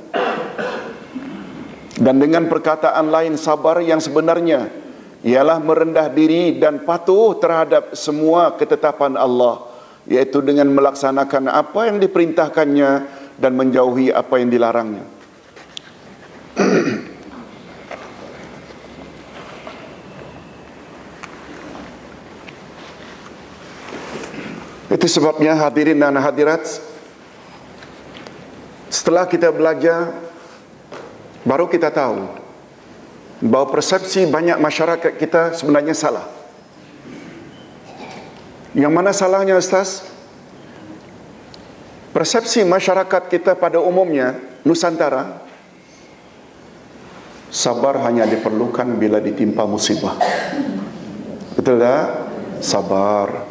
Dan dengan perkataan lain, sabar yang sebenarnya ialah merendah diri dan patuh terhadap semua ketetapan Allah, yaitu dengan melaksanakan apa yang diperintahkannya dan menjauhi apa yang dilarangnya. Itu sebabnya hadirin dan hadirat, setelah kita belajar, baru kita tahu bahawa persepsi banyak masyarakat kita sebenarnya salah. Yang mana salahnya, Ustaz? Persepsi masyarakat kita pada umumnya, Nusantara, sabar hanya diperlukan bila ditimpa musibah. Betul tak? Sabar.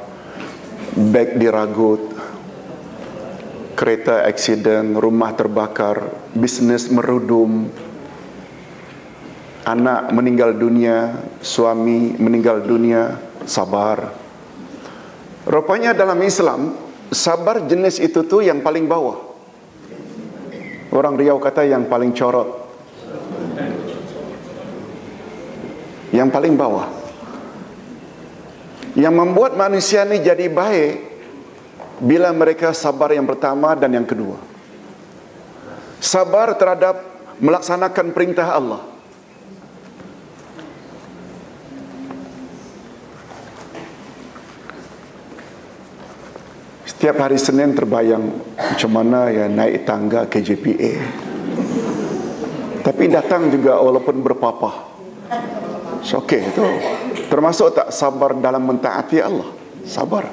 Beg diragut, kereta aksiden, rumah terbakar, bisnes merudum, anak meninggal dunia, suami meninggal dunia, sabar. Rupanya dalam Islam, sabar jenis itu tu yang paling bawah. Orang Riau kata yang paling corot, yang paling bawah. Yang membuat manusia ni jadi baik bila mereka sabar yang pertama dan yang kedua. Sabar terhadap melaksanakan perintah Allah. Setiap hari Senin terbayang macam mana ya naik tangga KJPA. Tapi datang juga walaupun berpapah. So, okey itu. Termasuk tak sabar dalam mentaati Allah? Sabar.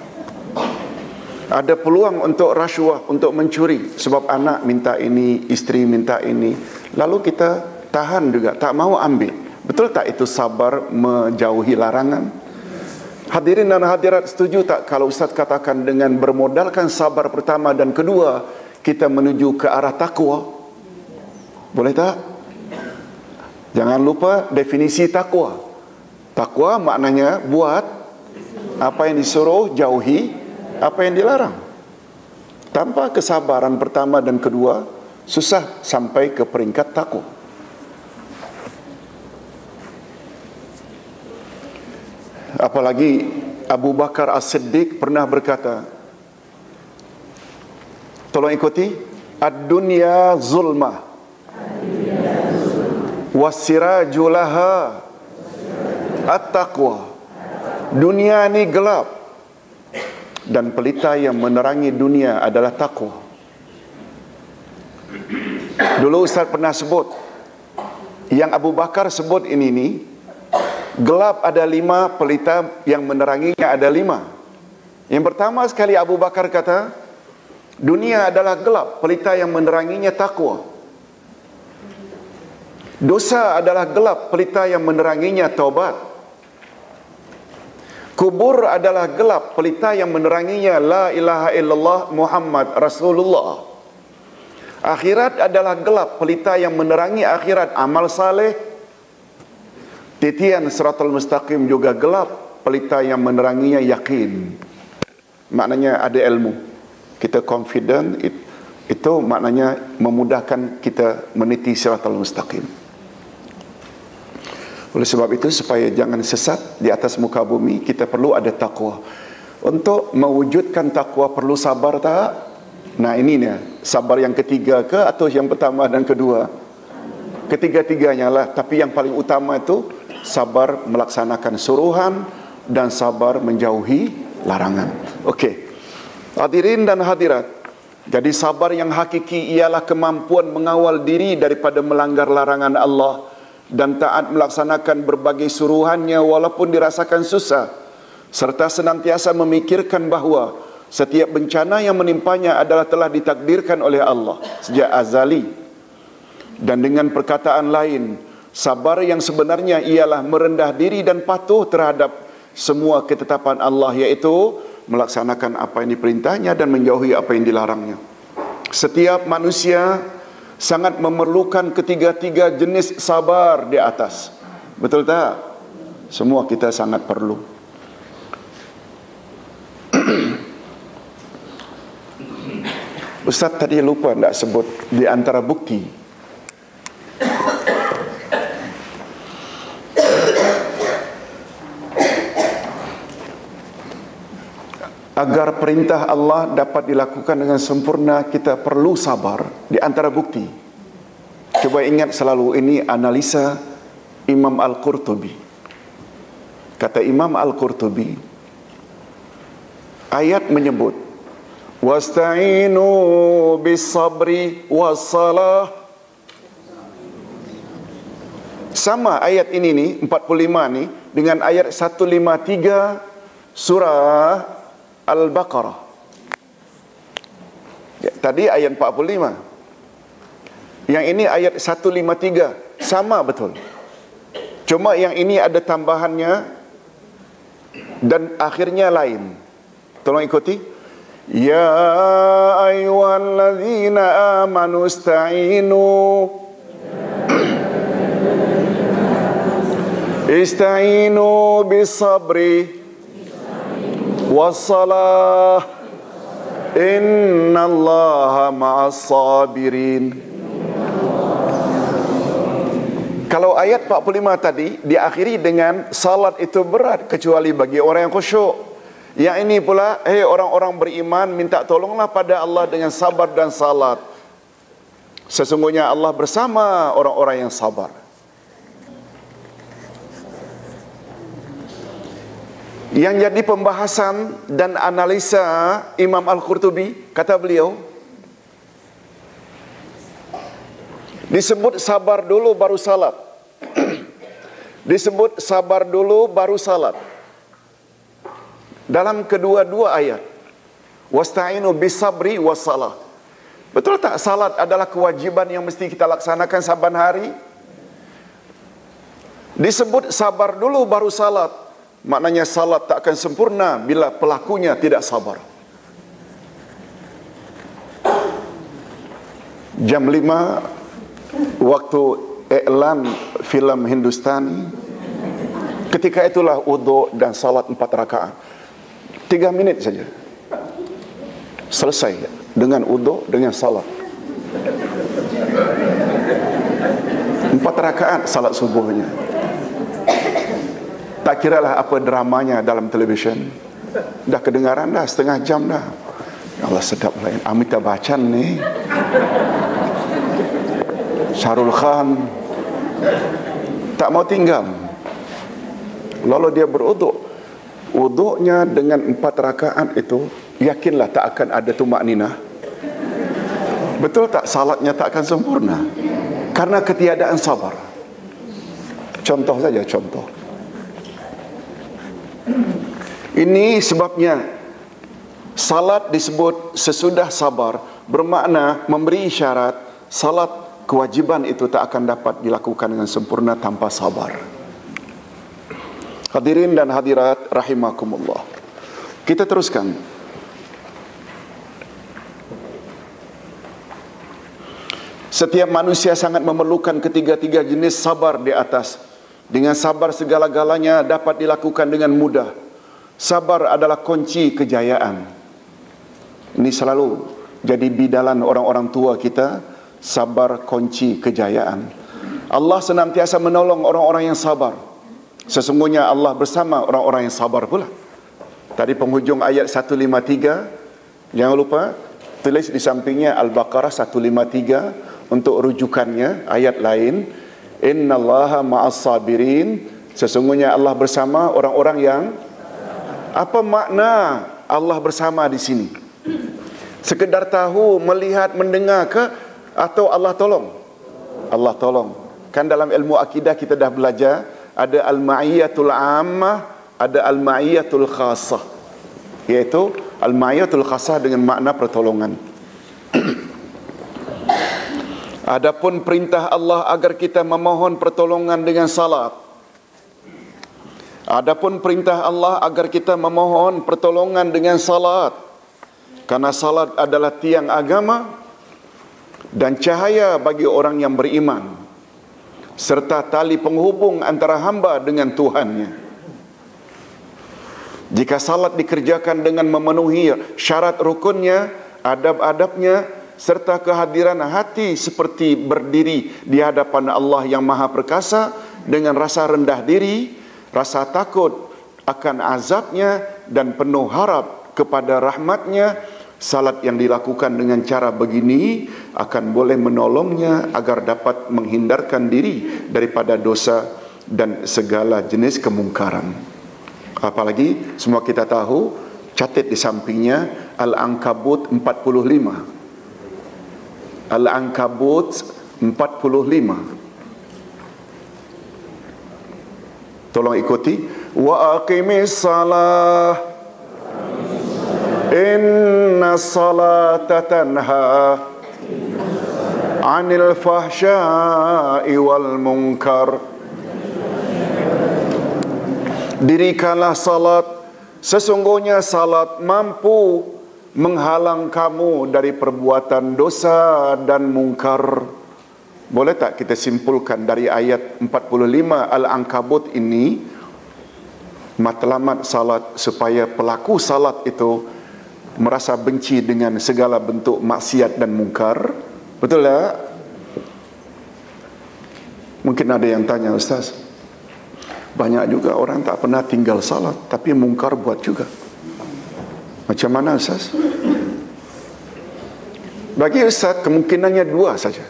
Ada peluang untuk rasuah, untuk mencuri sebab anak minta ini, isteri minta ini. Lalu kita tahan juga, tak mau ambil. Betul tak itu sabar menjauhi larangan? Hadirin dan hadirat, setuju tak kalau Ustaz katakan dengan bermodalkan sabar pertama dan kedua, kita menuju ke arah takwa? Boleh tak? Jangan lupa definisi takwa. Takwa maknanya buat apa yang disuruh, jauhi apa yang dilarang. Tanpa kesabaran pertama dan kedua, susah sampai ke peringkat takwa. Apalagi Abu Bakar As-Siddiq pernah berkata, tolong ikuti, ad-dunya zulmah was-siraju laha at-taqwa. Dunia ni gelap dan pelita yang menerangi dunia adalah takwa. Dulu Ustaz pernah sebut, yang Abu Bakar sebut ini gelap ada 5, pelita yang meneranginya ada 5. Yang pertama sekali Abu Bakar kata, dunia adalah gelap, pelita yang meneranginya takwa. Dosa adalah gelap, pelita yang meneranginya taubat. Kubur adalah gelap, pelita yang meneranginya la ilaha illallah Muhammad Rasulullah. Akhirat adalah gelap, pelita yang menerangi akhirat, amal saleh. Titian siratal mustaqim juga gelap, pelita yang meneranginya yakin. Maknanya ada ilmu, kita confident, itu maknanya memudahkan kita meniti siratal mustaqim. Oleh sebab itu, supaya jangan sesat di atas muka bumi, kita perlu ada takwa. Untuk mewujudkan takwa perlu sabar tak? Nah ini nih, sabar yang ketiga ke atau yang pertama dan kedua? Ketiga-tiganya lah, tapi yang paling utama itu sabar melaksanakan suruhan dan sabar menjauhi larangan. Okey. Hadirin dan hadirat, jadi sabar yang hakiki ialah kemampuan mengawal diri daripada melanggar larangan Allah dan taat melaksanakan berbagai suruhannya walaupun dirasakan susah, serta senantiasa memikirkan bahawa setiap bencana yang menimpanya adalah telah ditakdirkan oleh Allah sejak azali. Dan dengan perkataan lain, sabar yang sebenarnya ialah merendah diri dan patuh terhadap semua ketetapan Allah, iaitu melaksanakan apa yang diperintahnya dan menjauhi apa yang dilarangnya. Setiap manusia sangat memerlukan ketiga-tiga jenis sabar di atas. Betul tak? Semua kita sangat perlu. Ustaz tadi lupa tak sebut di antara bukti agar perintah Allah dapat dilakukan dengan sempurna, kita perlu sabar. Di antara bukti, coba ingat selalu, ini analisa Imam Al-Qurtubi. Kata Imam Al-Qurtubi, ayat menyebut wasta'inu bis-sabri was-salah. Sama ayat ini nih, 45 nih, dengan ayat 153 surah Al-Baqarah. Ya, tadi ayat 45. Yang ini ayat 153. Sama betul. Cuma yang ini ada tambahannya dan akhirnya lain. Tolong ikuti. Ya ayyuhalladzina amanu ista'inu ista'inu bis-sabri wassalah innallaha ma'as-sabirin. Kalau ayat 45 tadi diakhiri dengan salat itu berat kecuali bagi orang yang khusyuk. Yang ini pula, hey orang-orang beriman, minta tolonglah pada Allah dengan sabar dan salat. Sesungguhnya Allah bersama orang-orang yang sabar. Yang jadi pembahasan dan analisa Imam Al-Qurtubi, kata beliau, disebut sabar dulu baru salat. Disebut sabar dulu baru salat. Dalam kedua-dua ayat. Wasta'inu bisabri wassalah. Betul tak salat adalah kewajiban yang mesti kita laksanakan saban hari? Disebut sabar dulu baru salat. Maknanya salat tak akan sempurna bila pelakunya tidak sabar. Jam 5 waktu iklan filem Hindustani, ketika itulah wudu dan salat 4 rakaat. 3 minit saja selesai dengan wudu dengan salat. 4 rakaat salat subuhnya. Tak kiralah apa dramanya dalam televisyen. Dah kedengaran dah setengah jam dah. Allah, sedap lain. Amitabh Bachchan ni, Shahrukh Khan, tak mau tinggal. Lalu dia berwuduk. Wuduknya dengan 4 rakaat itu, yakinlah tak akan ada tumak ninah. Betul tak? Salatnya tak akan sempurna karena ketiadaan sabar. Contoh saja, contoh. Ini sebabnya salat disebut sesudah sabar, bermakna memberi isyarat salat kewajiban itu tak akan dapat dilakukan dengan sempurna tanpa sabar. Hadirin dan hadirat rahimakumullah. Kita teruskan. Setiap manusia sangat memerlukan ketiga-tiga jenis sabar di atas. Dengan sabar segala-galanya dapat dilakukan dengan mudah. Sabar adalah kunci kejayaan. Ini selalu jadi bidalan orang-orang tua kita. Sabar kunci kejayaan. Allah senantiasa menolong orang-orang yang sabar. Sesungguhnya Allah bersama orang-orang yang sabar pula. Tadi penghujung ayat 153, jangan lupa tulis di sampingnya Al-Baqarah 153 untuk rujukannya ayat lain. Innallaha ma'as sabirin. Sesungguhnya Allah bersama orang-orang yang. Apa makna Allah bersama di sini? Sekedar tahu, melihat, mendengar ke, atau Allah tolong? Allah tolong. Kan dalam ilmu akidah kita dah belajar ada al-ma'iyyatul ammah, ada al-ma'iyyatul khassah. Iaitu al-ma'iyyatul khassah dengan makna pertolongan. Adapun perintah Allah agar kita memohon pertolongan dengan salat. Adapun perintah Allah agar kita memohon pertolongan dengan salat. Karena salat adalah tiang agama dan cahaya bagi orang yang beriman, serta tali penghubung antara hamba dengan Tuhannya. Jika salat dikerjakan dengan memenuhi syarat rukunnya, adab-adabnya, serta kehadiran hati seperti berdiri di hadapan Allah yang Maha Perkasa dengan rasa rendah diri, rasa takut akan azabnya dan penuh harap kepada rahmatnya, salat yang dilakukan dengan cara begini akan boleh menolongnya agar dapat menghindarkan diri daripada dosa dan segala jenis kemungkaran. Apalagi semua kita tahu, catat di sampingnya Al-Ankabut 45. Al-Ankabut 45. Tolong ikuti. Wa aqimis salah inna salata tanha 'anil fahsya'i wal munkar. Dirikanlah salat, sesungguhnya salat mampu menghalang kamu dari perbuatan dosa dan mungkar. Boleh tak kita simpulkan dari ayat 45 Al-Ankabut ini, matlamat salat supaya pelaku salat itu merasa benci dengan segala bentuk maksiat dan mungkar. Betul tak? Mungkin ada yang tanya, Ustaz, banyak juga orang tak pernah tinggal salat tapi mungkar buat juga. Macam mana, Ustaz? Bagi Ustaz kemungkinannya dua saja.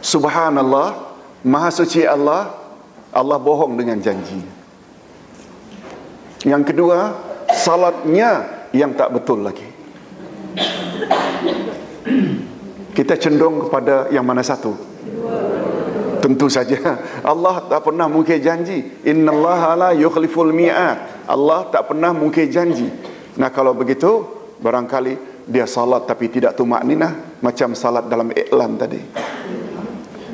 Subhanallah, Maha Suci Allah, Allah bohong dengan janji. Yang kedua, salatnya yang tak betul lagi. Kita cenderung kepada yang mana satu? Tentu saja Allah tak pernah mungkir janji. Innallaha la yukhliful mi'ad. Allah tak pernah mungkir janji. Nah, kalau begitu barangkali dia salat tapi tidak tumakninah, macam salat dalam iklan tadi.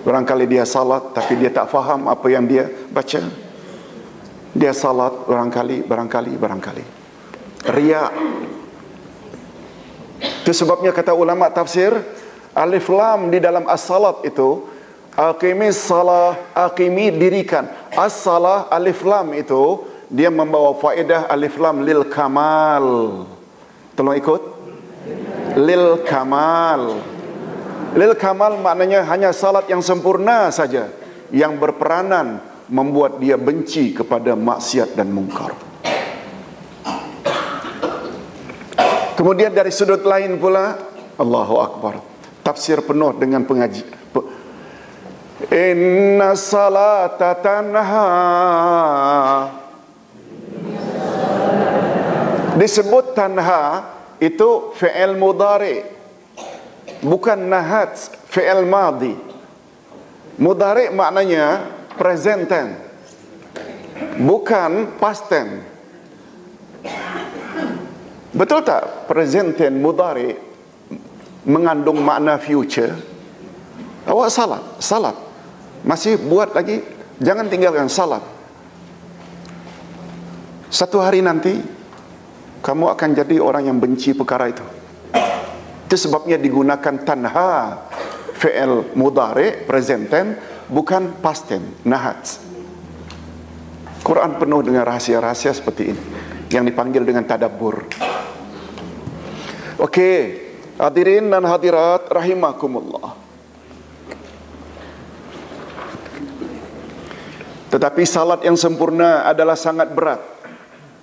Barangkali dia salat tapi dia tak faham apa yang dia baca. Dia salat barangkali riya. Itu sebabnya kata ulama tafsir, alif lam di dalam as-salat itu, aqimis salah, aqimi dirikan. As-salah alif lam itu dia membawa faedah alif lam lil kamal. Tolong ikut. Lil kamal. Lil kamal maknanya hanya salat yang sempurna saja yang berperanan membuat dia benci kepada maksiat dan mungkar. Kemudian dari sudut lain pula, Allahu Akbar, tafsir penuh dengan pengaji. Inna salata tanha. Disebut tanha itu fi'il mudhari, bukan nahat, fi'il madhi. Mudhari maknanya present tense, bukan past tense. Betul tak? Present tense mudhari mengandung makna future. Awak salat masih buat lagi, jangan tinggalkan salat. Satu hari nanti kamu akan jadi orang yang benci perkara itu. Itu sebabnya digunakan tanha, fi'il mudhari present tense, bukan past tense, nahat. Quran penuh dengan rahasia-rahasia seperti ini yang dipanggil dengan tadabbur. Okey, hadirin dan hadirat rahimakumullah. Tetapi salat yang sempurna adalah sangat berat.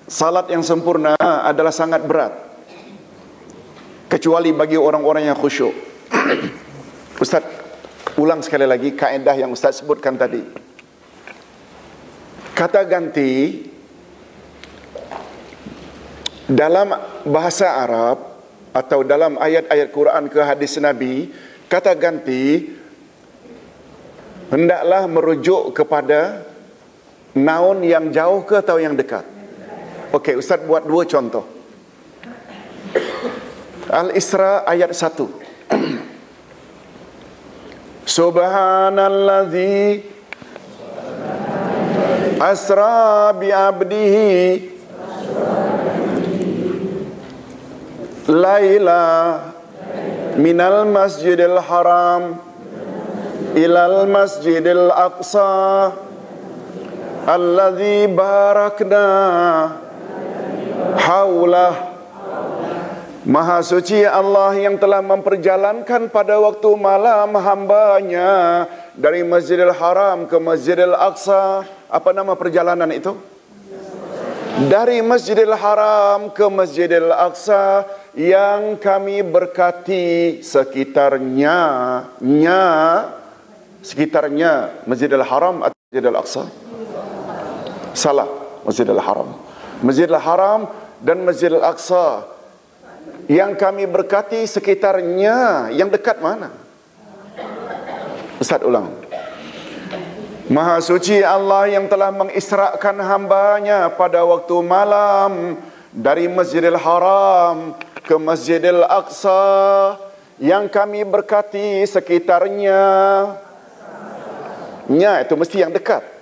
Salat yang sempurna adalah sangat berat, kecuali bagi orang-orang yang khusyuk. Ustaz ulang sekali lagi kaedah yang Ustaz sebutkan tadi. Kata ganti dalam bahasa Arab atau dalam ayat-ayat Quran ke hadis Nabi, kata ganti hendaklah merujuk kepada naun yang jauh ke atau yang dekat. Okey, Ustaz buat dua contoh. Al-Isra ayat 1. Subhanalladzi asra bi abdihi laila minal masjidil haram ilal masjidil aqsa alladzi barakna haulah. Maha suci Allah yang telah memperjalankan pada waktu malam hambanya dari Masjidil Haram ke Masjidil Aqsa. Apa nama perjalanan itu? Dari Masjidil Haram ke Masjidil Aqsa yang kami berkati sekitarnya. Sekitarnya Masjidil Haram atau Masjidil Aqsa? Salah, Masjidil Haram. Masjidil Haram dan Masjidil Aqsa yang kami berkati sekitarnya. Yang dekat mana? Ustaz ulang. Maha suci Allah yang telah mengisrakan hambanya pada waktu malam dari Masjidil Haram ke Masjidil Aqsa yang kami berkati sekitarnya. Nya itu mesti yang dekat.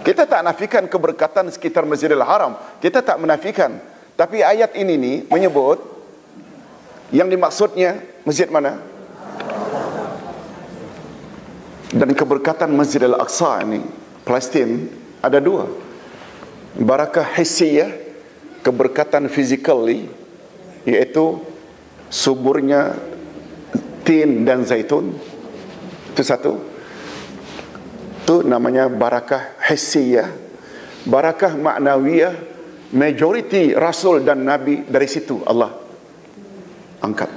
Kita tak nafikan keberkatan sekitar Masjidil Haram, kita tak menafikan. Tapi ayat ini nih menyebut yang dimaksudnya masjid mana? Dan keberkatan Masjid Al-Aqsa ini, Palestin, ada dua. Barakah hissiyah, keberkatan physically, iaitu suburnya tin dan zaitun. Itu satu. Itu namanya barakah hissiyah. Barakah maknawiyah, majoriti Rasul dan Nabi dari situ Allah angkat.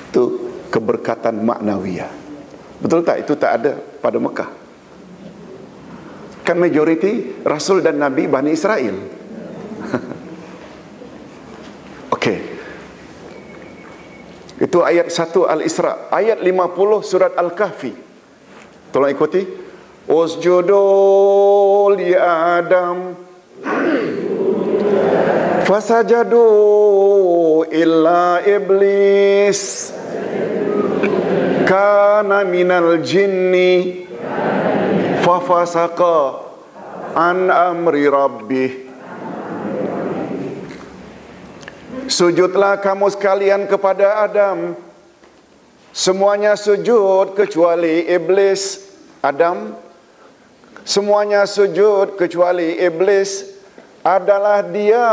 Itu keberkatan maknawiyah. Betul tak? Itu tak ada pada Mekah. Kan majoriti Rasul dan Nabi Bani Israel. Okey. Itu ayat 1 Al-Isra. Ayat 50 surat Al-Kahfi. Tolong ikuti. Usjudu li Adam fasajadu illa iblis kana minal jinni fafasaqa an amri rabbih. Sujudlah kamu sekalian kepada Adam. Semuanya sujud kecuali iblis. Adam, semuanya sujud kecuali iblis. Adalah dia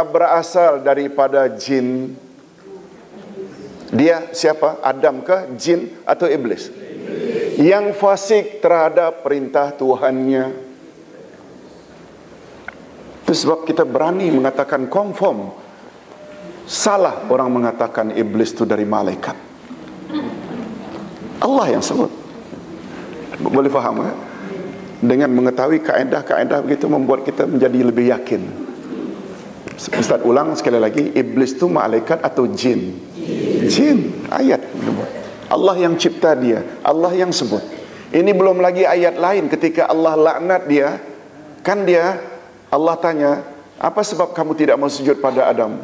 berasal daripada jin. Dia siapa? Adam ke jin atau iblis? Yang fasik terhadap perintah Tuhannya. Itu sebab kita berani mengatakan confirm. Salah orang mengatakan iblis itu dari malaikat. Allah yang sebut. Boleh faham ya? Dengan mengetahui kaedah-kaedah begitu membuat kita menjadi lebih yakin. Ustaz ulang sekali lagi, iblis itu malaikat atau jin? Jin. Ayat. Allah yang cipta dia, Allah yang sebut. Ini belum lagi ayat lain ketika Allah laknat dia. Kan dia, Allah tanya, apa sebab kamu tidak mau sujud pada Adam?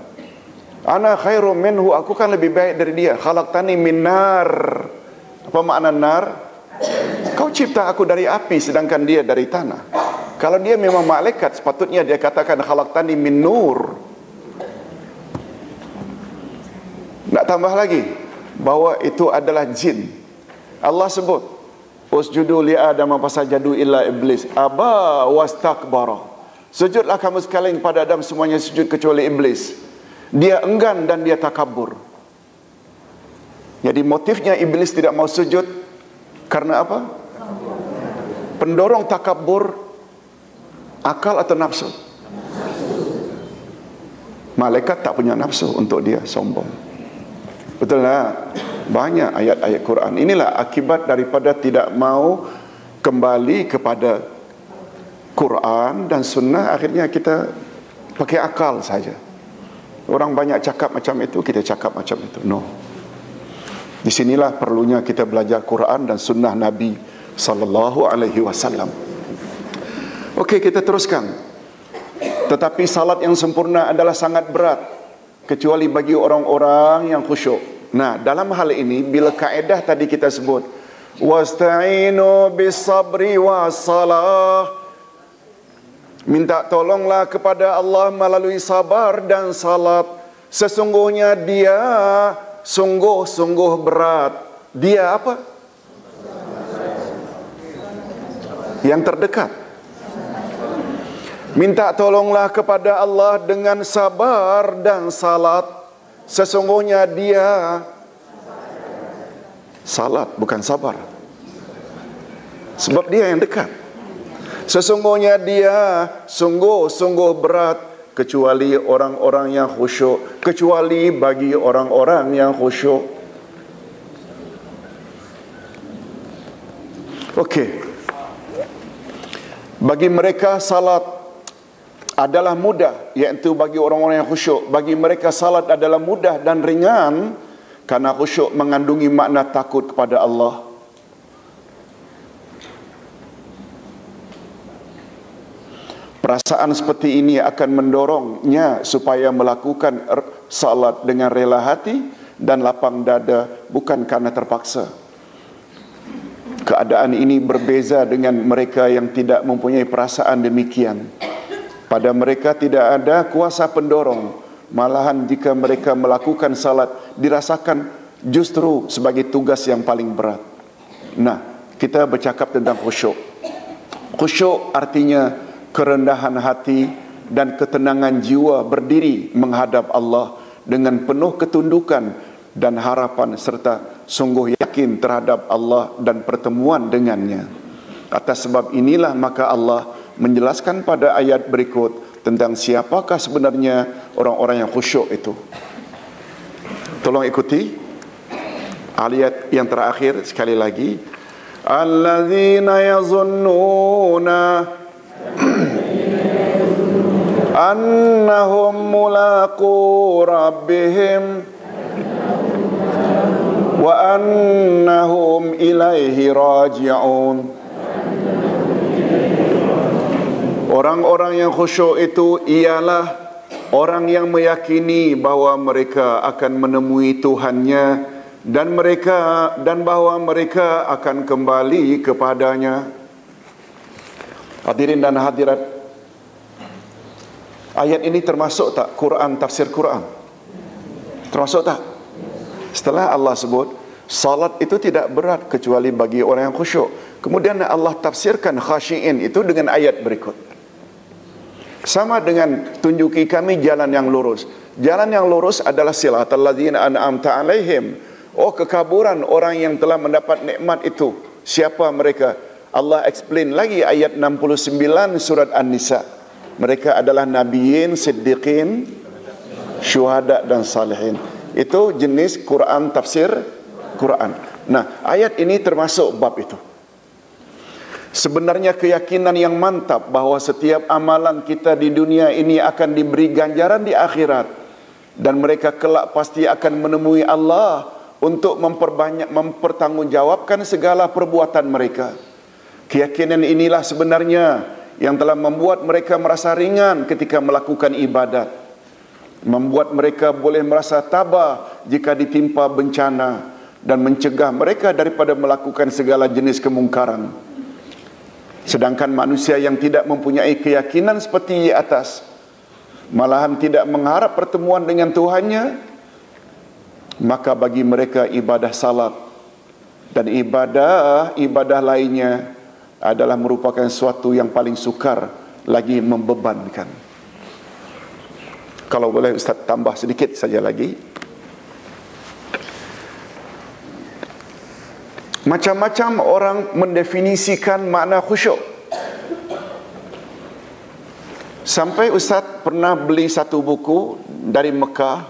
Ana khairum minhu, aku kan lebih baik dari dia. Khalaqtani min nar. Apa makna nar? Kau cipta aku dari api sedangkan dia dari tanah. Kalau dia memang malaikat, sepatutnya dia katakan khalaqtani min nur. Nak tambah lagi bahawa itu adalah jin. Allah sebut usjudu li Adam fasajadu illa iblis aba wastakbara. Sujudlah kamu sekalian pada Adam, semuanya sujud kecuali iblis. Dia enggan dan dia takabur. Jadi motifnya iblis tidak mau sujud karena apa? Pendorong takabur, akal atau nafsu? Malaikat tak punya nafsu untuk dia sombong. Betul tak? Banyak ayat-ayat Quran. Inilah akibat daripada tidak mau kembali kepada Quran dan Sunnah. Akhirnya kita pakai akal saja. Orang banyak cakap macam itu, kita cakap macam itu. No. Di sinilah perlunya kita belajar Quran dan Sunnah Nabi sallallahu alaihi wasallam. Okey, kita teruskan. Tetapi salat yang sempurna adalah sangat berat, kecuali bagi orang-orang yang khusyuk. Nah, dalam hal ini bila kaedah tadi kita sebut wasta'inu bis-sabri was-salah, minta tolonglah kepada Allah melalui sabar dan salat. Sesungguhnya dia sungguh-sungguh berat. Dia apa? Yang terdekat. Minta tolonglah kepada Allah dengan sabar dan salat. Sesungguhnya dia salat, bukan sabar. Sebab dia yang dekat. Sesungguhnya dia sungguh-sungguh berat, kecuali orang-orang yang khusyuk. Kecuali bagi orang-orang yang khusyuk. Okey. Bagi mereka salat adalah mudah, iaitu bagi orang-orang yang khusyuk. Bagi mereka salat adalah mudah dan ringan, karena khusyuk mengandungi makna takut kepada Allah. Perasaan seperti ini akan mendorongnya supaya melakukan salat dengan rela hati dan lapang dada, bukan karena terpaksa. Keadaan ini berbeza dengan mereka yang tidak mempunyai perasaan demikian. Pada mereka tidak ada kuasa pendorong. Malahan jika mereka melakukan salat, dirasakan justru sebagai tugas yang paling berat. Nah, kita bercakap tentang khusyuk. Khusyuk artinya kerendahan hati dan ketenangan jiwa berdiri menghadap Allah dengan penuh ketundukan dan harapan serta sungguh yakin terhadap Allah dan pertemuan dengannya. Atas sebab inilah maka Allah menjelaskan pada ayat berikut tentang siapakah sebenarnya orang-orang yang khusyuk itu. Tolong ikuti Ayat yang terakhir sekali lagi, alladzina yazunnuna annahum mulaqu rabbihim wa annahum ilaihi raji'un. Orang-orang yang khusyuk itu ialah orang yang meyakini bahawa mereka akan menemui Tuhannya dan bahawa mereka akan kembali kepadanya. Hadirin dan hadirat, ayat ini termasuk tak Quran, tafsir Quran? Termasuk tak? Setelah Allah sebut salat itu tidak berat kecuali bagi orang yang khusyuk, kemudian Allah tafsirkan khasyiin itu dengan ayat berikut. Sama dengan tunjuki kami jalan yang lurus. Jalan yang lurus adalah siratal ladzina an'amta alaihim. Oh, kekaburan orang yang telah mendapat nikmat itu. Siapa mereka? Allah explain lagi ayat 69 surat An-Nisa. Mereka adalah nabiyin, siddiqin, syuhada dan salihin. Itu jenis Quran, tafsir Quran. Nah, ayat ini termasuk bab itu. Sebenarnya keyakinan yang mantap bahawa setiap amalan kita di dunia ini akan diberi ganjaran di akhirat, dan mereka kelak pasti akan menemui Allah untuk mempertanggungjawabkan segala perbuatan mereka. Keyakinan inilah sebenarnya yang telah membuat mereka merasa ringan ketika melakukan ibadat, membuat mereka boleh merasa tabah jika ditimpa bencana, dan mencegah mereka daripada melakukan segala jenis kemungkaran. Sedangkan manusia yang tidak mempunyai keyakinan seperti di atas, malahan tidak mengharap pertemuan dengan Tuhannya, maka bagi mereka ibadah salat dan ibadah lainnya adalah merupakan suatu yang paling sukar, lagi membebankan. Kalau boleh Ustaz tambah sedikit saja lagi. Macam-macam orang mendefinisikan makna khusyuk. Sampai Ustaz pernah beli satu buku dari Mekah,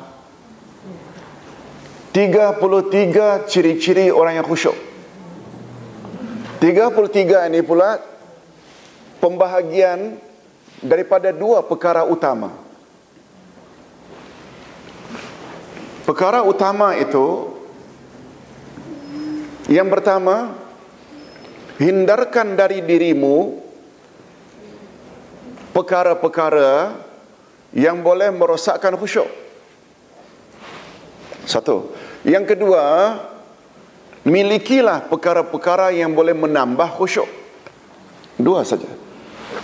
33 ciri-ciri orang yang khusyuk. 33 ini pula pembahagian daripada dua perkara utama. Perkara utama itu, yang pertama, hindarkan dari dirimu perkara-perkara yang boleh merosakkan khusyuk. Satu. Yang kedua, milikilah perkara-perkara yang boleh menambah khusyuk. Dua saja.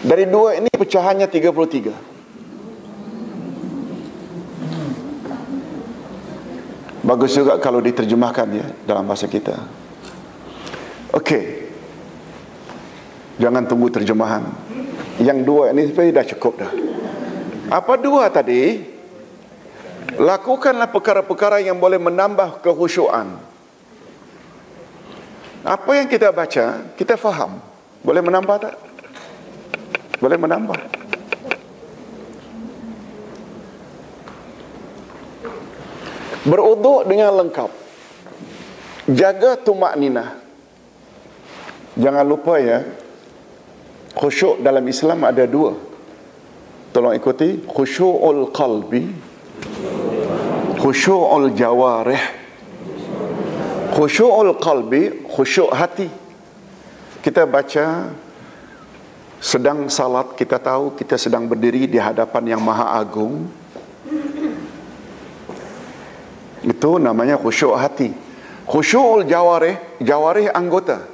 Dari dua ini pecahannya 33. Bagus juga kalau diterjemahkan ya dalam bahasa kita. Okey. Jangan tunggu terjemahan. Yang dua ini dah cukup dah. Apa dua tadi? Lakukanlah perkara-perkara yang boleh menambah kekhusyuan. Apa yang kita baca, kita faham. Boleh menambah tak? Boleh menambah. Beruduk dengan lengkap. Jaga tumakninah. Jangan lupa ya, khusyuk dalam Islam ada dua. Tolong ikuti. Khusyu'ul qalbi, khusyu'ul jawarih. Khusyu'ul qalbi, khusyuk hati. Kita baca sedang salat, kita tahu kita sedang berdiri di hadapan yang Maha Agung. Itu namanya khusyuk hati. Khusyu'ul jawarih, jawarih anggota.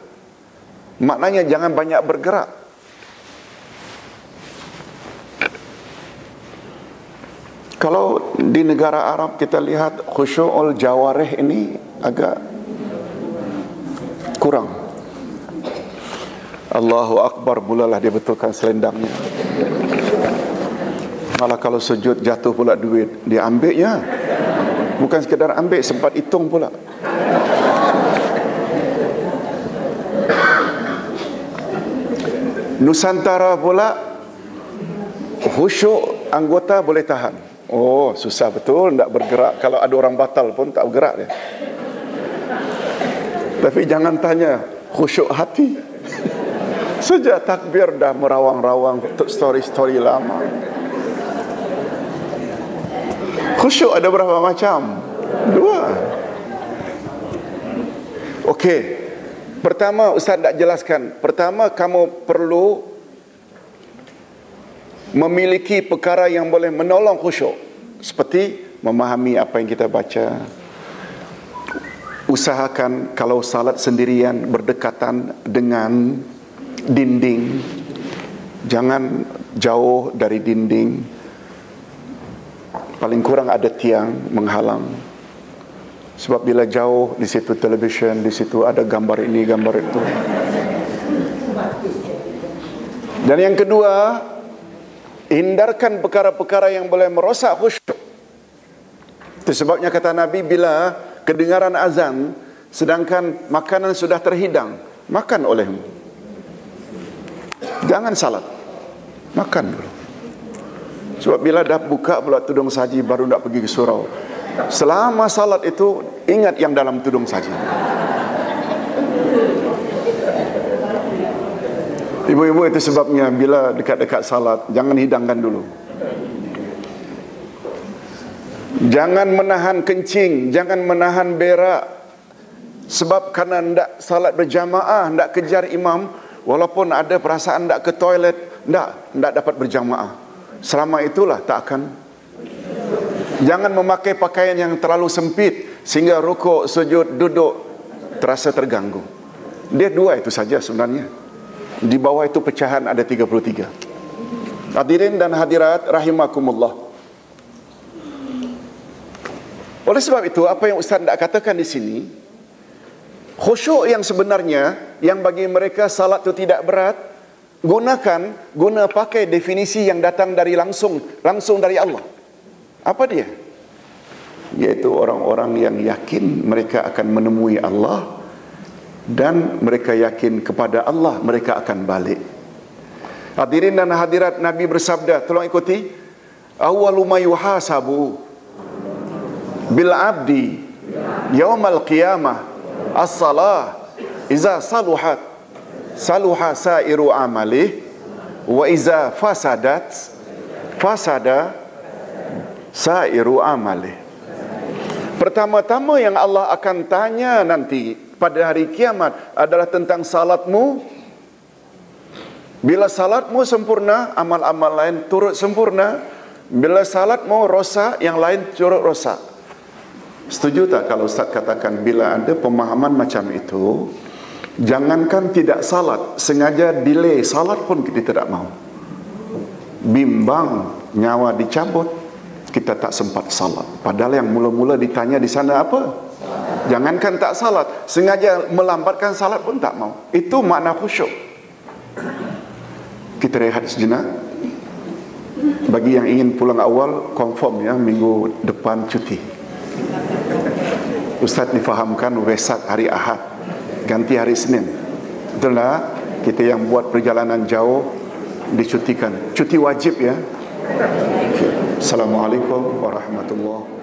Maknanya jangan banyak bergerak. Kalau di negara Arab kita lihat khusyu'ul jawarih ini agak kurang. Allahu Akbar, mulalah dia betulkan selendangnya. Malah kalau sujud jatuh pula duit, dia ambilnya. Bukan sekadar ambil, sempat hitung pula. Nusantara pula khusyuk anggota boleh tahan. Oh, susah betul nak bergerak. Kalau ada orang batal pun tak bergerak dia. Tapi jangan tanya khusyuk hati. Sejak takbir dah merawang-rawang story-story lama. Khusyuk ada berapa macam? 2. Okey. Pertama, Ustaz nak jelaskan. Pertama, kamu perlu memiliki perkara yang boleh menolong khusyuk. Seperti memahami apa yang kita baca. Usahakan kalau salat sendirian berdekatan dengan dinding. Jangan jauh dari dinding. Paling kurang ada tiang menghalang. Sebab bila jauh, di situ televisyen, di situ ada gambar ini, gambar itu. Dan yang kedua, hindarkan perkara-perkara yang boleh merosak khusyuk. Itu sebabnya kata Nabi, bila kedengaran azan, sedangkan makanan sudah terhidang, makan olehmu. Jangan salat, makan dulu. Sebab bila dah buka pula tudung saji, baru nak pergi ke surau. Selama salat itu, ingat yang dalam tudung saji. Ibu-ibu, itu sebabnya bila dekat-dekat salat, jangan hidangkan dulu. Jangan menahan kencing, jangan menahan berak. Sebab kerana hendak salat berjamaah, hendak kejar imam, walaupun ada perasaan hendak ke toilet, hendak dapat berjamaah. Selama itulah tak akan. Jangan memakai pakaian yang terlalu sempit sehingga rukuk, sujud, duduk terasa terganggu. Dia 2 itu saja sebenarnya. Di bawah itu pecahan ada 33. Hadirin dan hadirat rahimakumullah. Oleh sebab itu, apa yang Ustaz nak katakan di sini, khusyuk yang sebenarnya, yang bagi mereka salat itu tidak berat, guna pakai definisi yang datang dari langsung dari Allah. Apa dia? Yaitu orang-orang yang yakin mereka akan menemui Allah, dan mereka yakin kepada Allah mereka akan balik. Hadirin dan hadirat, Nabi bersabda, tolong ikuti, awwalu ma yuhasabu bil abdi yaumal qiyamah as-salah iza saluhat saluha sairu amalih wa iza fasada sairu amalih. Pertama-tama yang Allah akan tanya nanti pada hari kiamat adalah tentang salatmu. Bila salatmu sempurna, amal-amal lain turut sempurna. Bila salatmu rosak, yang lain turut rosak. Setuju tak kalau Ustaz katakan, bila ada pemahaman macam itu, jangankan tidak salat, sengaja delay salat pun kita tidak mahu. Bimbang nyawa dicabut, kita tak sempat salat. Padahal yang mula-mula ditanya di sana apa? Jangankan tak salat, sengaja melambatkan salat pun tak mau. Itu makna khusyuk. Kita rehat sejenak. Bagi yang ingin pulang awal, confirm ya, minggu depan cuti. Ustaz difahamkan Wesak hari Ahad, ganti hari Senin. Itulah kita yang buat perjalanan jauh dicutikan. Cuti wajib ya. Assalamualaikum warahmatullahi wabarakatuh.